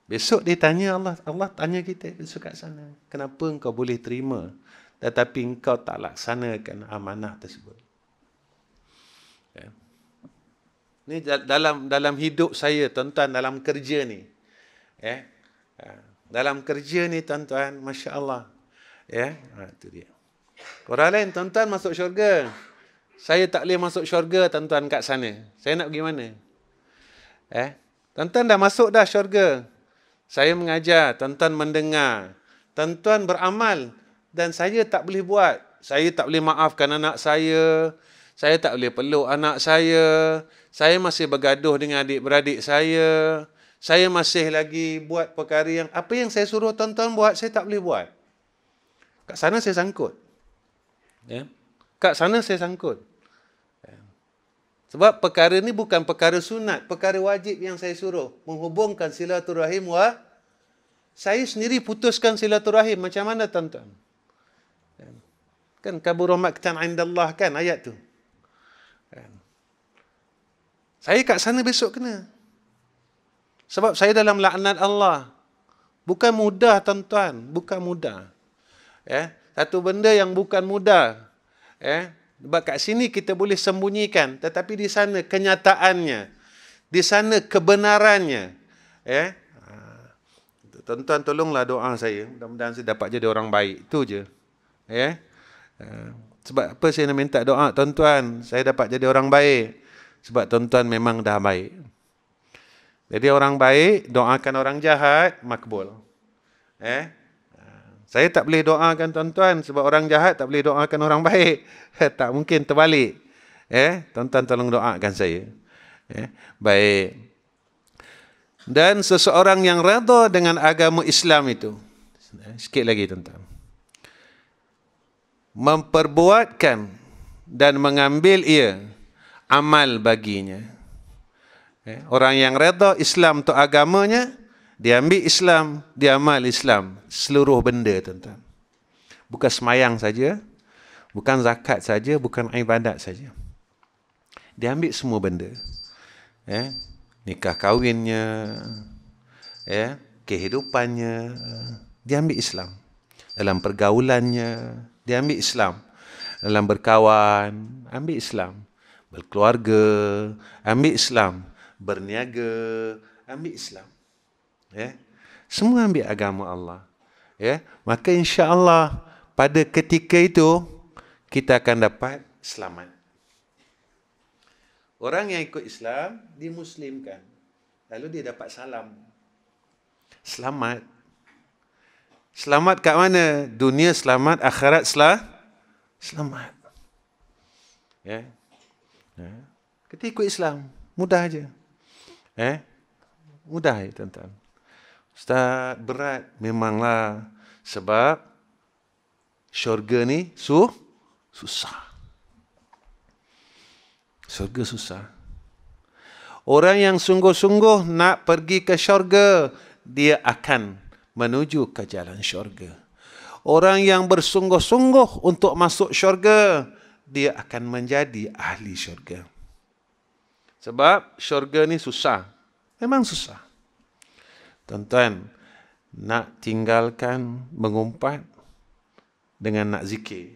Besok dia tanya Allah tanya kita besok kat sana, kenapa engkau boleh terima tetapi engkau tak laksanakan amanah tersebut? Ni dalam hidup saya, tuan-tuan, dalam kerja ni. Dalam kerja ni, tuan-tuan, Masya Allah. Itu dia. Orang lain, tuan-tuan, masuk syurga. Saya tak boleh masuk syurga, tuan-tuan, kat sana. Saya nak pergi mana? Tuan-tuan dah masuk dah syurga. Saya mengajar, tuan-tuan mendengar. Tuan-tuan beramal. Dan saya tak boleh buat. Saya tak boleh maafkan anak saya. Saya tak boleh peluk anak saya. Saya masih bergaduh dengan adik-beradik saya. Saya masih lagi buat perkara yang... Apa yang saya suruh tuan-tuan buat, saya tak boleh buat. Kat sana saya sangkut. Kat sana saya sangkut. Sebab perkara ni bukan perkara sunat, perkara wajib yang saya suruh. Menghubungkan silaturahim saya sendiri putuskan silaturahim. Macam mana, tuan-tuan? Kan kabura maqtan 'indallah, kan ayat tu. Saya kat sana besok kena. Sebab saya dalam laknat Allah. Bukan mudah, tuan-tuan. Bukan mudah. Satu benda yang bukan mudah. Sebab kat sini kita boleh sembunyikan. Tetapi di sana kenyataannya. Di sana kebenarannya. Tuan-tuan, tolonglah doa saya. Mudah-mudahan saya dapat jadi orang baik. Itu je. Sebab apa saya nak minta doa, tuan-tuan? Saya dapat jadi orang baik. Sebab tuan-tuan memang dah baik. Jadi orang baik, doakan orang jahat, makbul. Saya tak boleh doakan tuan-tuan sebab orang jahat tak boleh doakan orang baik. Tak mungkin, terbalik. Tuan-tuan tolong doakan saya. Baik. Dan seseorang yang redha dengan agama Islam itu. Sikit lagi, tuan-tuan. Memperbuatkan dan mengambil ia amal baginya. Orang yang redha Islam untuk agamanya, dia ambil Islam, dia amal Islam. Seluruh benda, tuan-tuan. Bukan semayang saja, bukan zakat saja, bukan ibadat saja. Dia ambil semua benda. Nikah kahwinnya, kehidupannya, dia ambil Islam. Dalam pergaulannya, dia ambil Islam. Dalam berkawan, ambil Islam. Berkeluarga, ambil Islam. Berniaga, ambil Islam. Semua ambil agama Allah. Maka insya-Allah pada ketika itu kita akan dapat selamat. Orang yang ikut Islam dimuslimkan, lalu dia dapat salam. Selamat. Selamat kat mana? Dunia selamat, akhirat selamat. Kita ikut Islam, mudah aja. Mudah ya, tuan-tuan. Ustaz, berat. Memanglah. Sebab syurga ni susah. Syurga susah. Orang yang sungguh-sungguh nak pergi ke syurga, dia akan menuju ke jalan syurga. Orang yang bersungguh-sungguh untuk masuk syurga, dia akan menjadi ahli syurga. Sebab syurga ni susah. Memang susah. Tuan-tuan, nak tinggalkan mengumpat dengan nak zikir.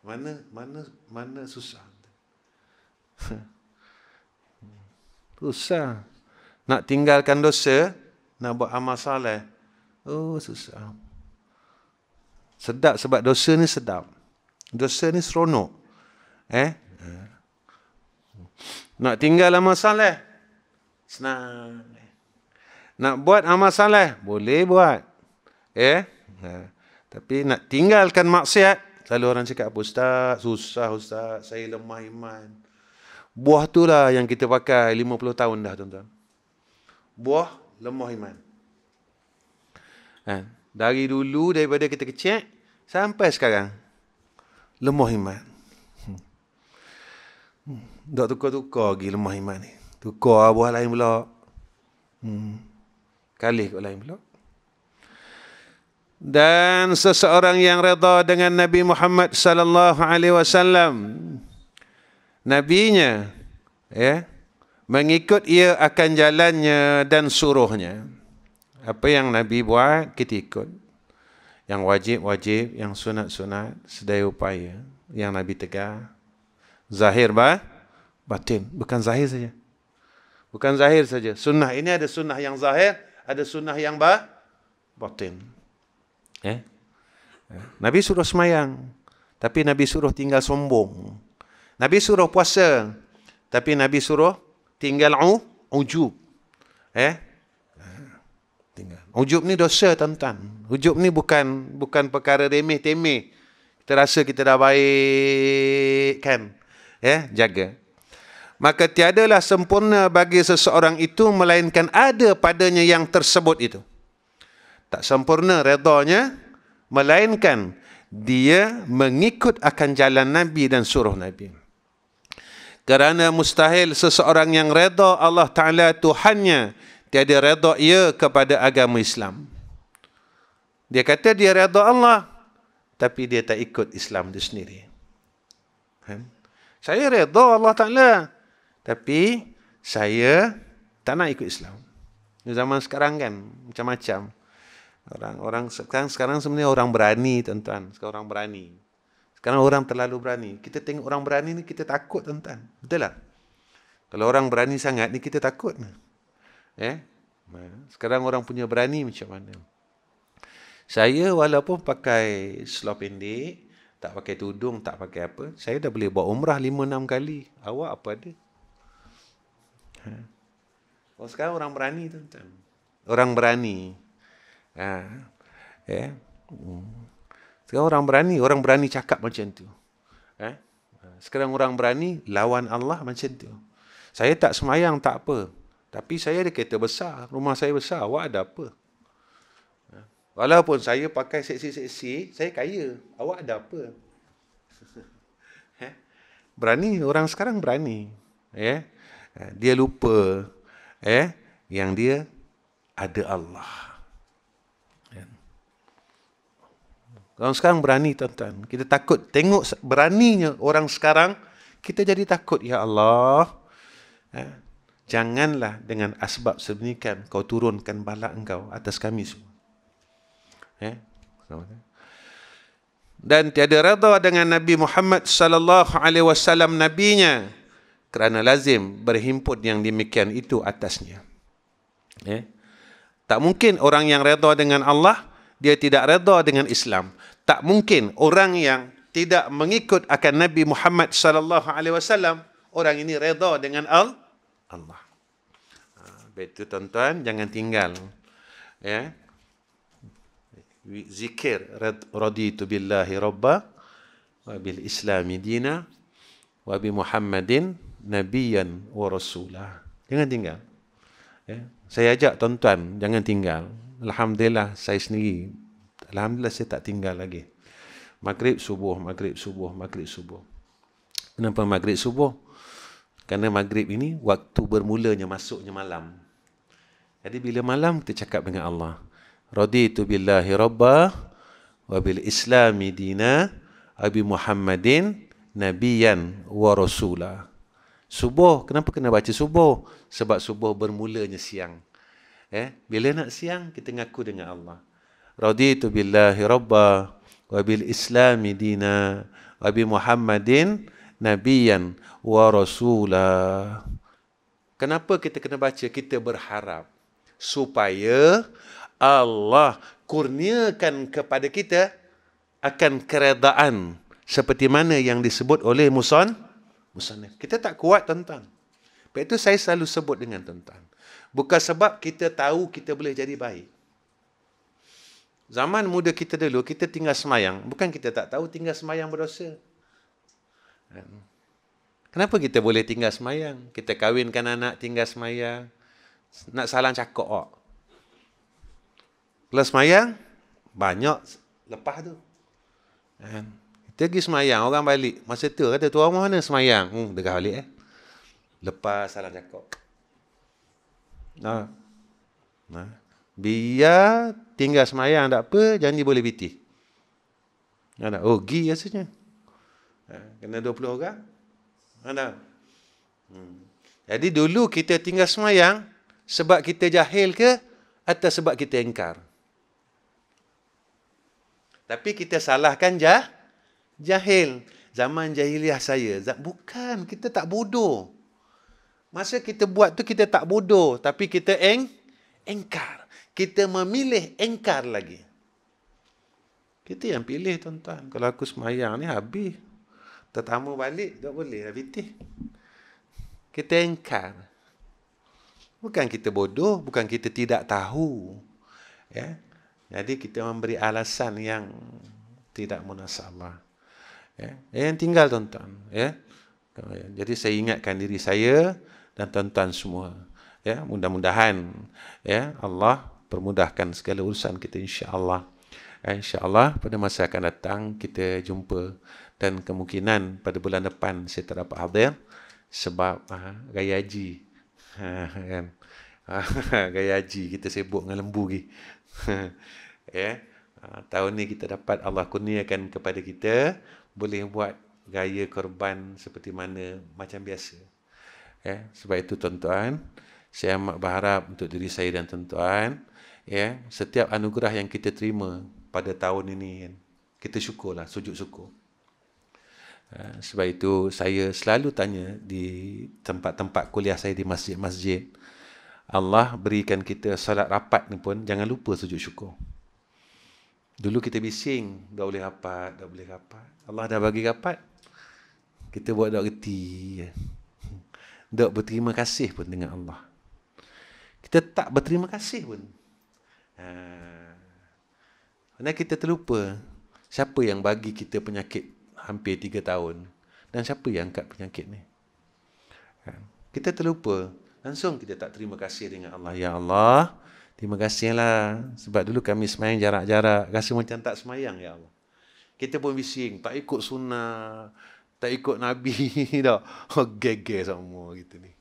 Mana susah. Susah. Nak tinggalkan dosa, nak buat amal soleh. Oh, susah. Sedap sebab dosa ni sedap. Dosa ni seronok. Nak tinggal amal soleh, senang. Nak buat amal soleh, boleh buat. Tapi nak tinggalkan maksiat, selalu orang cakap, apa Ustaz, susah Ustaz, saya lemah iman. Buah tu lah yang kita pakai 50 tahun dah, tuan-tuan. Buah lemah iman. Dari dulu, daripada kita kecil, sampai sekarang, lemah iman. Tak tukar-tukar lagi lemah iman ni. Tukar buah lain pula. Kalih kot lain pula. Dan seseorang yang redha dengan Nabi Muhammad sallallahu alaihi wasallam, nabinya, mengikut ia akan jalannya dan suruhnya. Apa yang Nabi buat, kita ikut. Yang wajib-wajib, yang sunat-sunat, sedaya upaya. Yang Nabi tegar. Zahir batin. Bukan zahir saja. Bukan zahir saja. Sunnah ini ada sunnah yang zahir, ada sunnah yang batin. Nabi suruh semayang, tapi Nabi suruh tinggal sombong. Nabi suruh puasa, tapi Nabi suruh tinggal ujub. Tinggal. Ujub ni dosa, tuan-tuan. Ujub ni bukan perkara remeh-temeh. Kita rasa kita dah baik kan. Jaga. Maka tiadalah sempurna bagi seseorang itu melainkan ada padanya yang tersebut itu. Tak sempurna redanya melainkan dia mengikut akan jalan Nabi dan suruh Nabi. Kerana mustahil seseorang yang reda Allah Ta'ala Tuhannya, tiada reda ia kepada agama Islam. Dia kata dia reda Allah, tapi dia tak ikut Islam dia sendiri. Saya reda Allah Ta'ala, tapi saya tak nak ikut Islam. Di zaman sekarang kan, macam-macam. Orang sekarang sebenarnya orang berani, tuan-tuan. Sekarang orang berani. Sekarang orang terlalu berani. Kita tengok orang berani ni, kita takut, tuan-tuan. Betul tak? Kalau orang berani sangat ni, kita takut. Sekarang orang punya berani macam mana? Saya walaupun pakai seluar pendek, tak pakai tudung, tak pakai apa, saya dah boleh buat umrah 5-6 kali. Awak apa ada? Sekarang orang berani, tuan-tuan. Orang berani. Sekarang orang berani cakap macam tu. Sekarang orang berani lawan Allah macam tu. Saya tak semayang tak apa, tapi saya ada kereta besar, rumah saya besar, awak ada apa? Walaupun saya pakai seksi-seksi, saya kaya, awak ada apa? Berani, orang sekarang berani. Dia lupa yang dia ada Allah. Orang sekarang berani, tuan-tuan. Kita takut. Tengok beraninya orang sekarang, kita jadi takut. Ya Allah, janganlah dengan asbab sedemikian kau turunkan bala engkau atas kami semua. Dan tiada reda dengan Nabi Muhammad sallallahu alaihi wasallam nabinya, kerana lazim berhimpun yang demikian itu atasnya. Tak mungkin orang yang reda dengan Allah, dia tidak reda dengan Islam. Tak mungkin orang yang tidak mengikut akan Nabi Muhammad sallallahu alaihi wasallam, orang ini reda dengan Allah. Betul, tuan-tuan, jangan tinggal. Zikir raditu billahi rabba wa bil islami dina wa bi Muhammadin nabiyyan wa rasulah. Jangan tinggal. Saya ajak tuan-tuan, jangan tinggal. Alhamdulillah saya sendiri, alhamdulillah saya tak tinggal lagi. Maghrib subuh. Kenapa maghrib subuh? Kerana maghrib ini waktu bermulanya masuknya malam. Jadi bila malam kita cakap dengan Allah, raditu billahi rabba wa bil islami dina abi Muhammadin nabiyyan wa rasulah. Subuh, kenapa kena baca subuh? Sebab subuh bermulanya siang. Bila nak siang, kita ngaku dengan Allah. Raditu billahi rabba wa bil islami dina wa bi Muhammadin nabiyyan wa rasulah. Kenapa kita kena baca? Kita berharap supaya Allah kurniakan kepada kita akan keredaan seperti mana yang disebut oleh musannif. Kita tak kuat, tuan-tuan. Sebab itu saya selalu sebut dengan tuan-tuan. Bukan sebab kita tahu kita boleh jadi baik. Zaman muda kita dulu, kita tinggal semayang. Bukan kita tak tahu tinggal semayang berdosa. Kenapa kita boleh tinggal semayang? Kita kahwinkan anak tinggal semayang. Nak salam cakap. Kalau semayang, banyak lepas tu. Kita pergi semayang, orang balik. Masa tu kata, tuan rumah mana semayang? Degah balik. Lepas salam cakap. Biar tinggal semayang tak apa, janji boleh biti. Gi rasanya. Kena 20 orang. Jadi dulu kita tinggal semayang sebab kita jahil ke atau sebab kita ingkar? Tapi kita salahkan jahil. Zaman jahiliah saya. Bukan, kita tak bodoh. Masa kita buat tu kita tak bodoh. Tapi kita engkar. Kita memilih engkar lagi. Kita yang pilih tuan-tuan. Kalau aku semayang ni habis. Tetamu balik, tak boleh lah fitih. Kita engkar. Bukan kita bodoh, bukan kita tidak tahu. Ya. Jadi kita memberi alasan yang tidak munasabah. Ya. Yang tinggal tuan-tuan. Ya. Jadi saya ingatkan diri saya dan tuan-tuan semua. Ya. Mudah-mudahan ya, Allah permudahkan segala urusan kita insya-Allah. InsyaAllah pada masa akan datang kita jumpa dan kemungkinan pada bulan depan saya tak dapat hadir sebab raya haji. Kan? Raya haji kita sibuk dengan lembu lagi. Ya. Tahun ni kita dapat Allah kurniakan kepada kita boleh buat raya korban seperti mana macam biasa. Ya. Sebab itu tuan-tuan, saya amat berharap untuk diri saya dan tuan-tuan, ya, setiap anugerah yang kita terima pada tahun ini, kita syukurlah, sujud syukur. Sebab itu saya selalu tanya di tempat-tempat kuliah saya di masjid-masjid, Allah berikan kita salat rapat ni pun jangan lupa sujud syukur. Dulu kita bising, tak boleh rapat, tak boleh rapat. Allah dah bagi rapat, kita buat tak reti. Tak berterima kasih pun dengan Allah. Kita tak berterima kasih pun. Kerana kita terlupa siapa yang bagi kita penyakit hampir 3 tahun dan siapa yang angkat penyakit ni. Kita terlupa. Langsung kita tak terima kasih dengan Allah. Ya Allah, terima kasihlah. Sebab dulu kami semayang jarak-jarak. Rasa macam tak semayang, ya Allah. Kita pun bising. Tak ikut sunnah. Tak ikut Nabi. Geger semua gitu ni.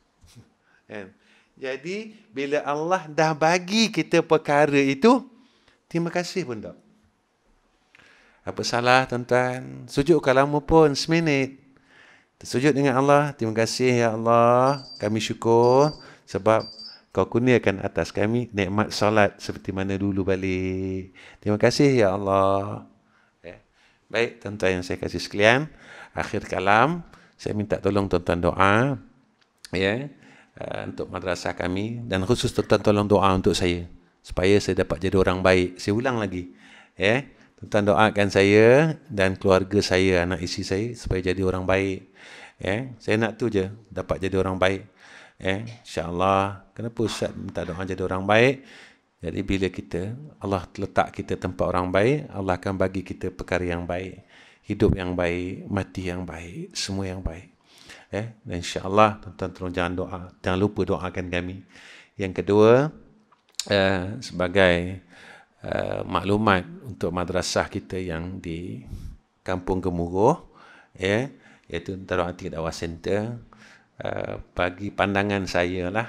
Jadi, bila Allah dah bagi kita perkara itu, terima kasih pun tak. Apa salah tuan-tuan? Sujud kalau lama pun, seminit. Tersujud dengan Allah, terima kasih ya Allah, kami syukur sebab kau kurniakan atas kami nikmat solat seperti mana dulu balik. Terima kasih ya Allah. Baik tuan-tuan yang saya kasih sekalian, akhir kalam, saya minta tolong tuan-tuan doa ya, untuk madrasah kami dan khusus tuan-tuan tolong doa untuk saya supaya saya dapat jadi orang baik. Saya ulang lagi. Ya. Tuan-tuan doakan saya dan keluarga saya, anak isteri saya supaya jadi orang baik. Ya, saya nak tu je, dapat jadi orang baik. Ya, insya-Allah. Kenapa Ustaz minta doa jadi orang baik? Jadi bila kita Allah letak kita tempat orang baik, Allah akan bagi kita perkara yang baik, hidup yang baik, mati yang baik, semua yang baik. Ya, dan insya-Allah tuan-tuan tolong jangan lupa doakan kami. Yang kedua, sebagai maklumat untuk madrasah kita yang di Kampung Gemuruh, ya, iaitu Darul Atiq Dakwah Center, bagi pandangan saya lah,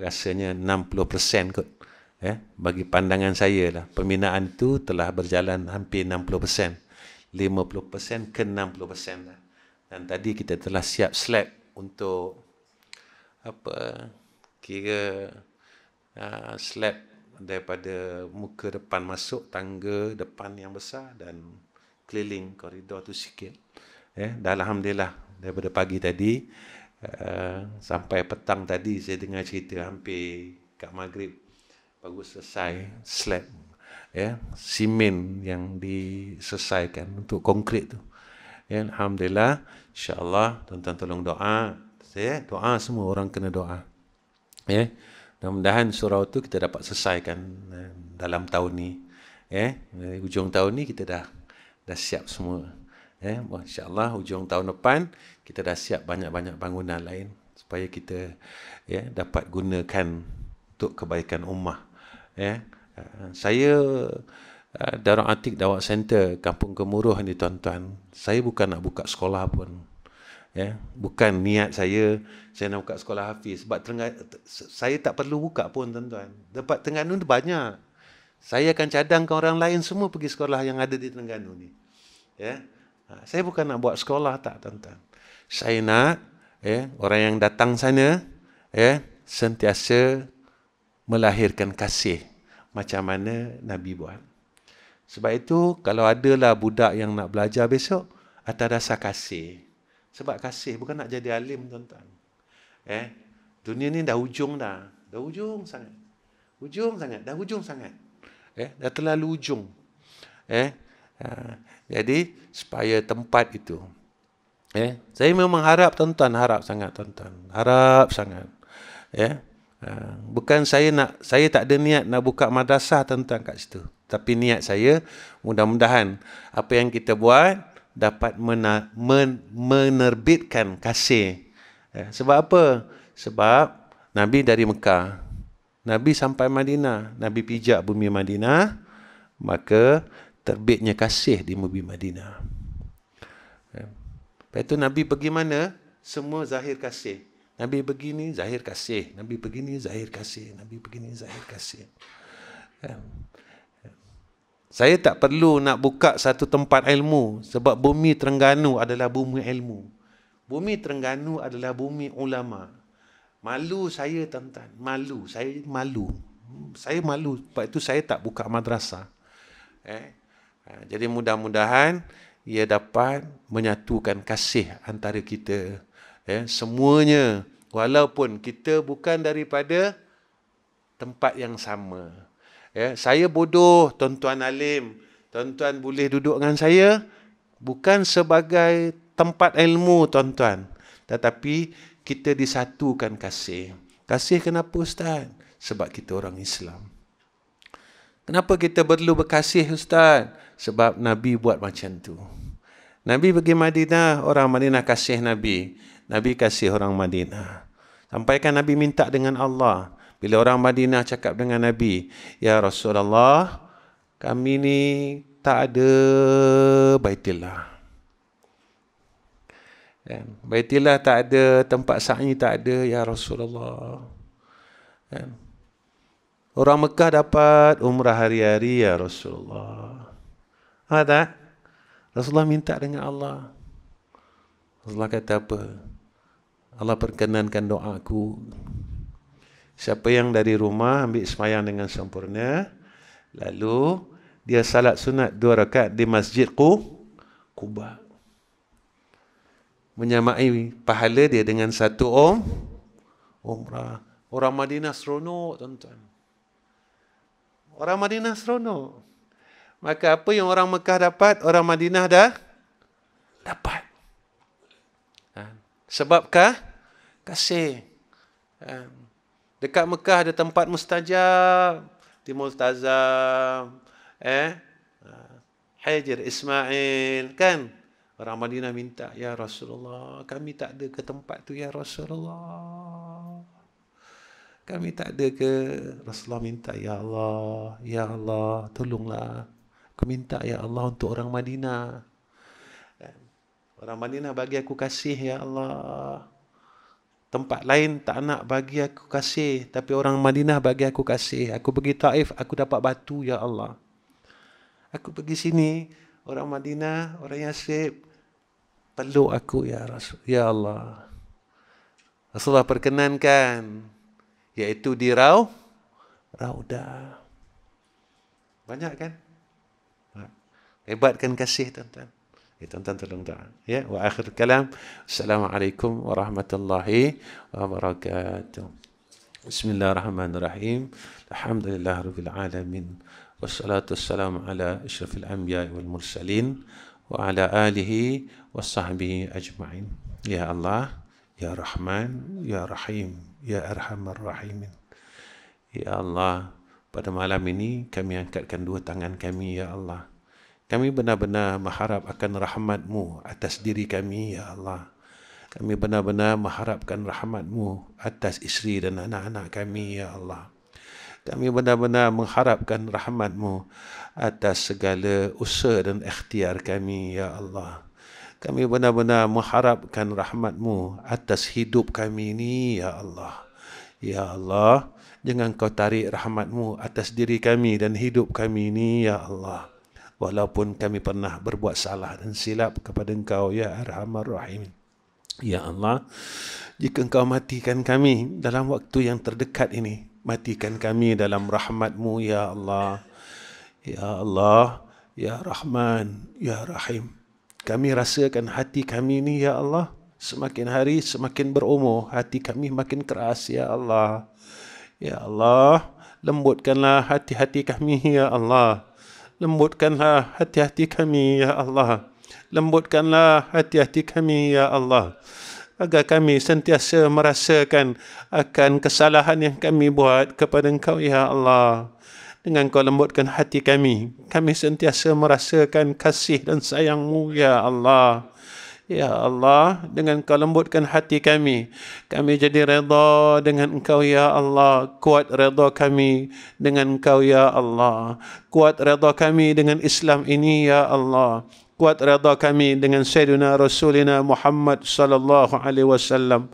rasanya 60% kot. Bagi pandangan saya lah, pembinaan itu telah berjalan hampir 60%, 50% ke 60% lah. Dan tadi kita telah siap slab untuk slab daripada muka depan masuk, tangga depan yang besar dan keliling koridor tu sikit. Dan alhamdulillah daripada pagi tadi sampai petang tadi saya dengar cerita hampir kat maghrib baru selesai slab, ya, simen yang diselesaikan untuk konkrit tu. Ya, alhamdulillah, insya-Allah tuan-tuan tolong doa. Saya doa, semua orang kena doa. Ya. Mudah-mudahan surau tu kita dapat selesaikan dalam tahun ni. Ya, hujung tahun ni kita dah siap semua. Ya, insya-Allah hujung tahun depan kita dah siap banyak-banyak bangunan lain supaya kita ya dapat gunakan untuk kebaikan ummah. Ya, saya Darul Atiq Dakwah Center Kampung Gemuruh ni tuan-tuan, saya bukan nak buka sekolah pun. Ya, bukan niat saya nak buka sekolah hafiz sebab saya tak perlu buka pun tuan-tuan. Dapat Terengganu tu banyak. Saya akan cadangkan orang lain semua pergi sekolah yang ada di Terengganu ni. Ya. Saya bukan nak buat sekolah tak tuan-tuan. Saya nak orang yang datang sana sentiasa melahirkan kasih macam mana Nabi buat. Sebab itu kalau adalah budak yang nak belajar besok atas dasar kasih. Sebab kasih bukan nak jadi alim, tuan-tuan. Dunia ni dah ujung dah. Dah ujung sangat. Dah ujung sangat. Dah terlalu ujung. Jadi supaya tempat itu saya memang harap tuan-tuan, harap sangat. Bukan saya tak ada niat nak buka madrasah tuan-tuan kat situ. Tapi niat saya mudah-mudahan apa yang kita buat dapat menerbitkan kasih. Sebab apa? Sebab Nabi dari Mekah, Nabi sampai Madinah, Nabi pijak bumi Madinah, maka terbitnya kasih di bumi Madinah. Lepas itu Nabi pergi mana? Semua zahir kasih. Nabi begini, zahir kasih. Nabi begini, zahir kasih. Nabi begini, zahir kasih. Saya tak perlu nak buka satu tempat ilmu. Sebab bumi Terengganu adalah bumi ilmu. Bumi Terengganu adalah bumi ulama. Malu saya, tuan-tuan. Saya malu. Sebab itu saya tak buka madrasah. Jadi mudah-mudahan ia dapat menyatukan kasih antara kita. Semuanya, walaupun kita bukan daripada tempat yang sama. Saya bodoh, tuan-tuan alim. Tuan-tuan boleh duduk dengan saya bukan sebagai tempat ilmu, tuan-tuan. Tetapi kita disatukan kasih. Kasih kenapa, Ustaz? Sebab kita orang Islam. Kenapa kita perlu berkasih, Ustaz? Sebab Nabi buat macam tu. Nabi pergi Madinah, orang Madinah kasih Nabi. Nabi kasih orang Madinah. Sampaikan Nabi minta dengan Allah. Bila orang Madinah cakap dengan Nabi, ya Rasulullah, kami ni tak ada Baitullah. Baitullah tak ada, tempat sa'i tak ada, ya Rasulullah. Orang Mekah dapat umrah hari-hari, ya Rasulullah. Tak? Rasulullah minta dengan Allah. Rasulullah kata apa? Allah perkenankan doaku. Siapa yang dari rumah ambil sembahyang dengan sempurna, lalu dia salat sunat 2 rakaat di Masjid Quba, menyamai pahala dia dengan satu umrah. Orang Madinah seronok, tuan-tuan. Orang Madinah seronok. Maka apa yang orang Mekah dapat, orang Madinah dah dapat. Sebabkah? Kasih. Dekat Mekah ada tempat mustajab. Di Multazam. Hajar Ismail. Kan? Orang Madinah minta, ya Rasulullah, kami tak ada ke tempat tu, ya Rasulullah. Kami tak ada ke. Rasulullah minta, ya Allah, tolonglah. Aku minta, ya Allah, untuk orang Madinah. Orang Madinah bagi aku kasih, ya Allah. Tempat lain tak nak bagi aku kasih, tapi orang Madinah bagi aku kasih. Aku pergi Taif, aku dapat batu, ya Allah. Aku pergi sini, orang Madinah, orang Yasrib, peluk aku, ya Rasul, ya Allah. Rasulullah perkenankan, iaitu di Raudah. Banyak kan? Hebatkan kasih, tuan-tuan. Tuan-tuan tolong doa. Ya, wa akhir kalam. Assalamualaikum warahmatullahi wabarakatuh. Bismillahirrahmanirrahim. Alhamdulillahirabbil alamin. Wassalatu wassalamu ala asyrafil anbiya'i wal mursalin wa ala alihi washabbihi ajma'in. Ya Allah, ya Rahman, ya Rahim, ya Arhamar Rahimin. Ya Allah, pada malam ini kami angkatkan dua tangan kami, ya Allah. Kami benar-benar mengharap akan rahmat-Mu atas diri kami, ya Allah. Kami benar-benar mengharapkan rahmat-Mu atas isteri dan anak-anak kami, ya Allah. Kami benar-benar mengharapkan rahmat-Mu atas segala usaha dan ikhtiar kami, ya Allah. Kami benar-benar mengharapkan rahmat-Mu atas hidup kami ini, ya Allah. Ya Allah, jangan Kau tarik rahmat-Mu atas diri kami dan hidup kami ini, ya Allah. Walaupun kami pernah berbuat salah dan silap kepada Engkau, ya Arhamar Rahimin. Ya Allah, jika Engkau matikan kami dalam waktu yang terdekat ini, matikan kami dalam rahmat-Mu, Ya Allah. Ya Allah, Ya Rahman, Ya Rahim. Kami rasakan hati kami ini, Ya Allah, semakin hari semakin berumur, hati kami makin keras, Ya Allah. Ya Allah, lembutkanlah hati-hati kami, Ya Allah. Lembutkanlah hati-hati kami, Ya Allah. Lembutkanlah hati-hati kami, Ya Allah. Agar kami sentiasa merasakan akan kesalahan yang kami buat kepada Engkau, Ya Allah. Dengan Kau lembutkan hati kami, kami sentiasa merasakan kasih dan sayang-Mu, Ya Allah. Ya Allah, dengan Kau lembutkan hati kami, kami jadi redha dengan Engkau, Ya Allah. Kuat redha kami dengan Engkau, Ya Allah. Kuat redha kami dengan Islam ini, Ya Allah. Kuat redha kami dengan Sayyidina Rasulina Muhammad sallallahu alaihi wasallam.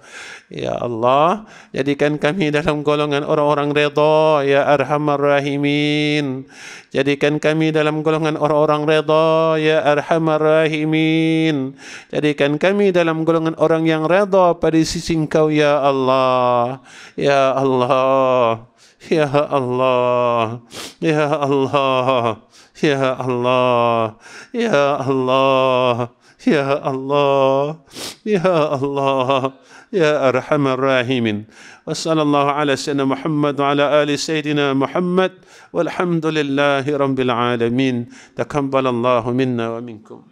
Ya Allah, jadikan kami dalam golongan orang-orang redha, Ya Arhamar Rahimin. Jadikan kami dalam golongan orang-orang redha, Ya Arhamar Rahimin. Jadikan kami dalam golongan orang yang redha pada sisi Engkau, Ya Allah. Ya Allah. Ya Allah. Ya Allah. Ya Allah, Ya Allah, Ya Allah, Ya Allah, Ya Arhamar Rahimin. Wa sallallahu ala sayyidina Muhammad wa ala ali sayyidina Muhammad walhamdulillahi rabbil alamin. Taqabbalallahu minna wa minkum.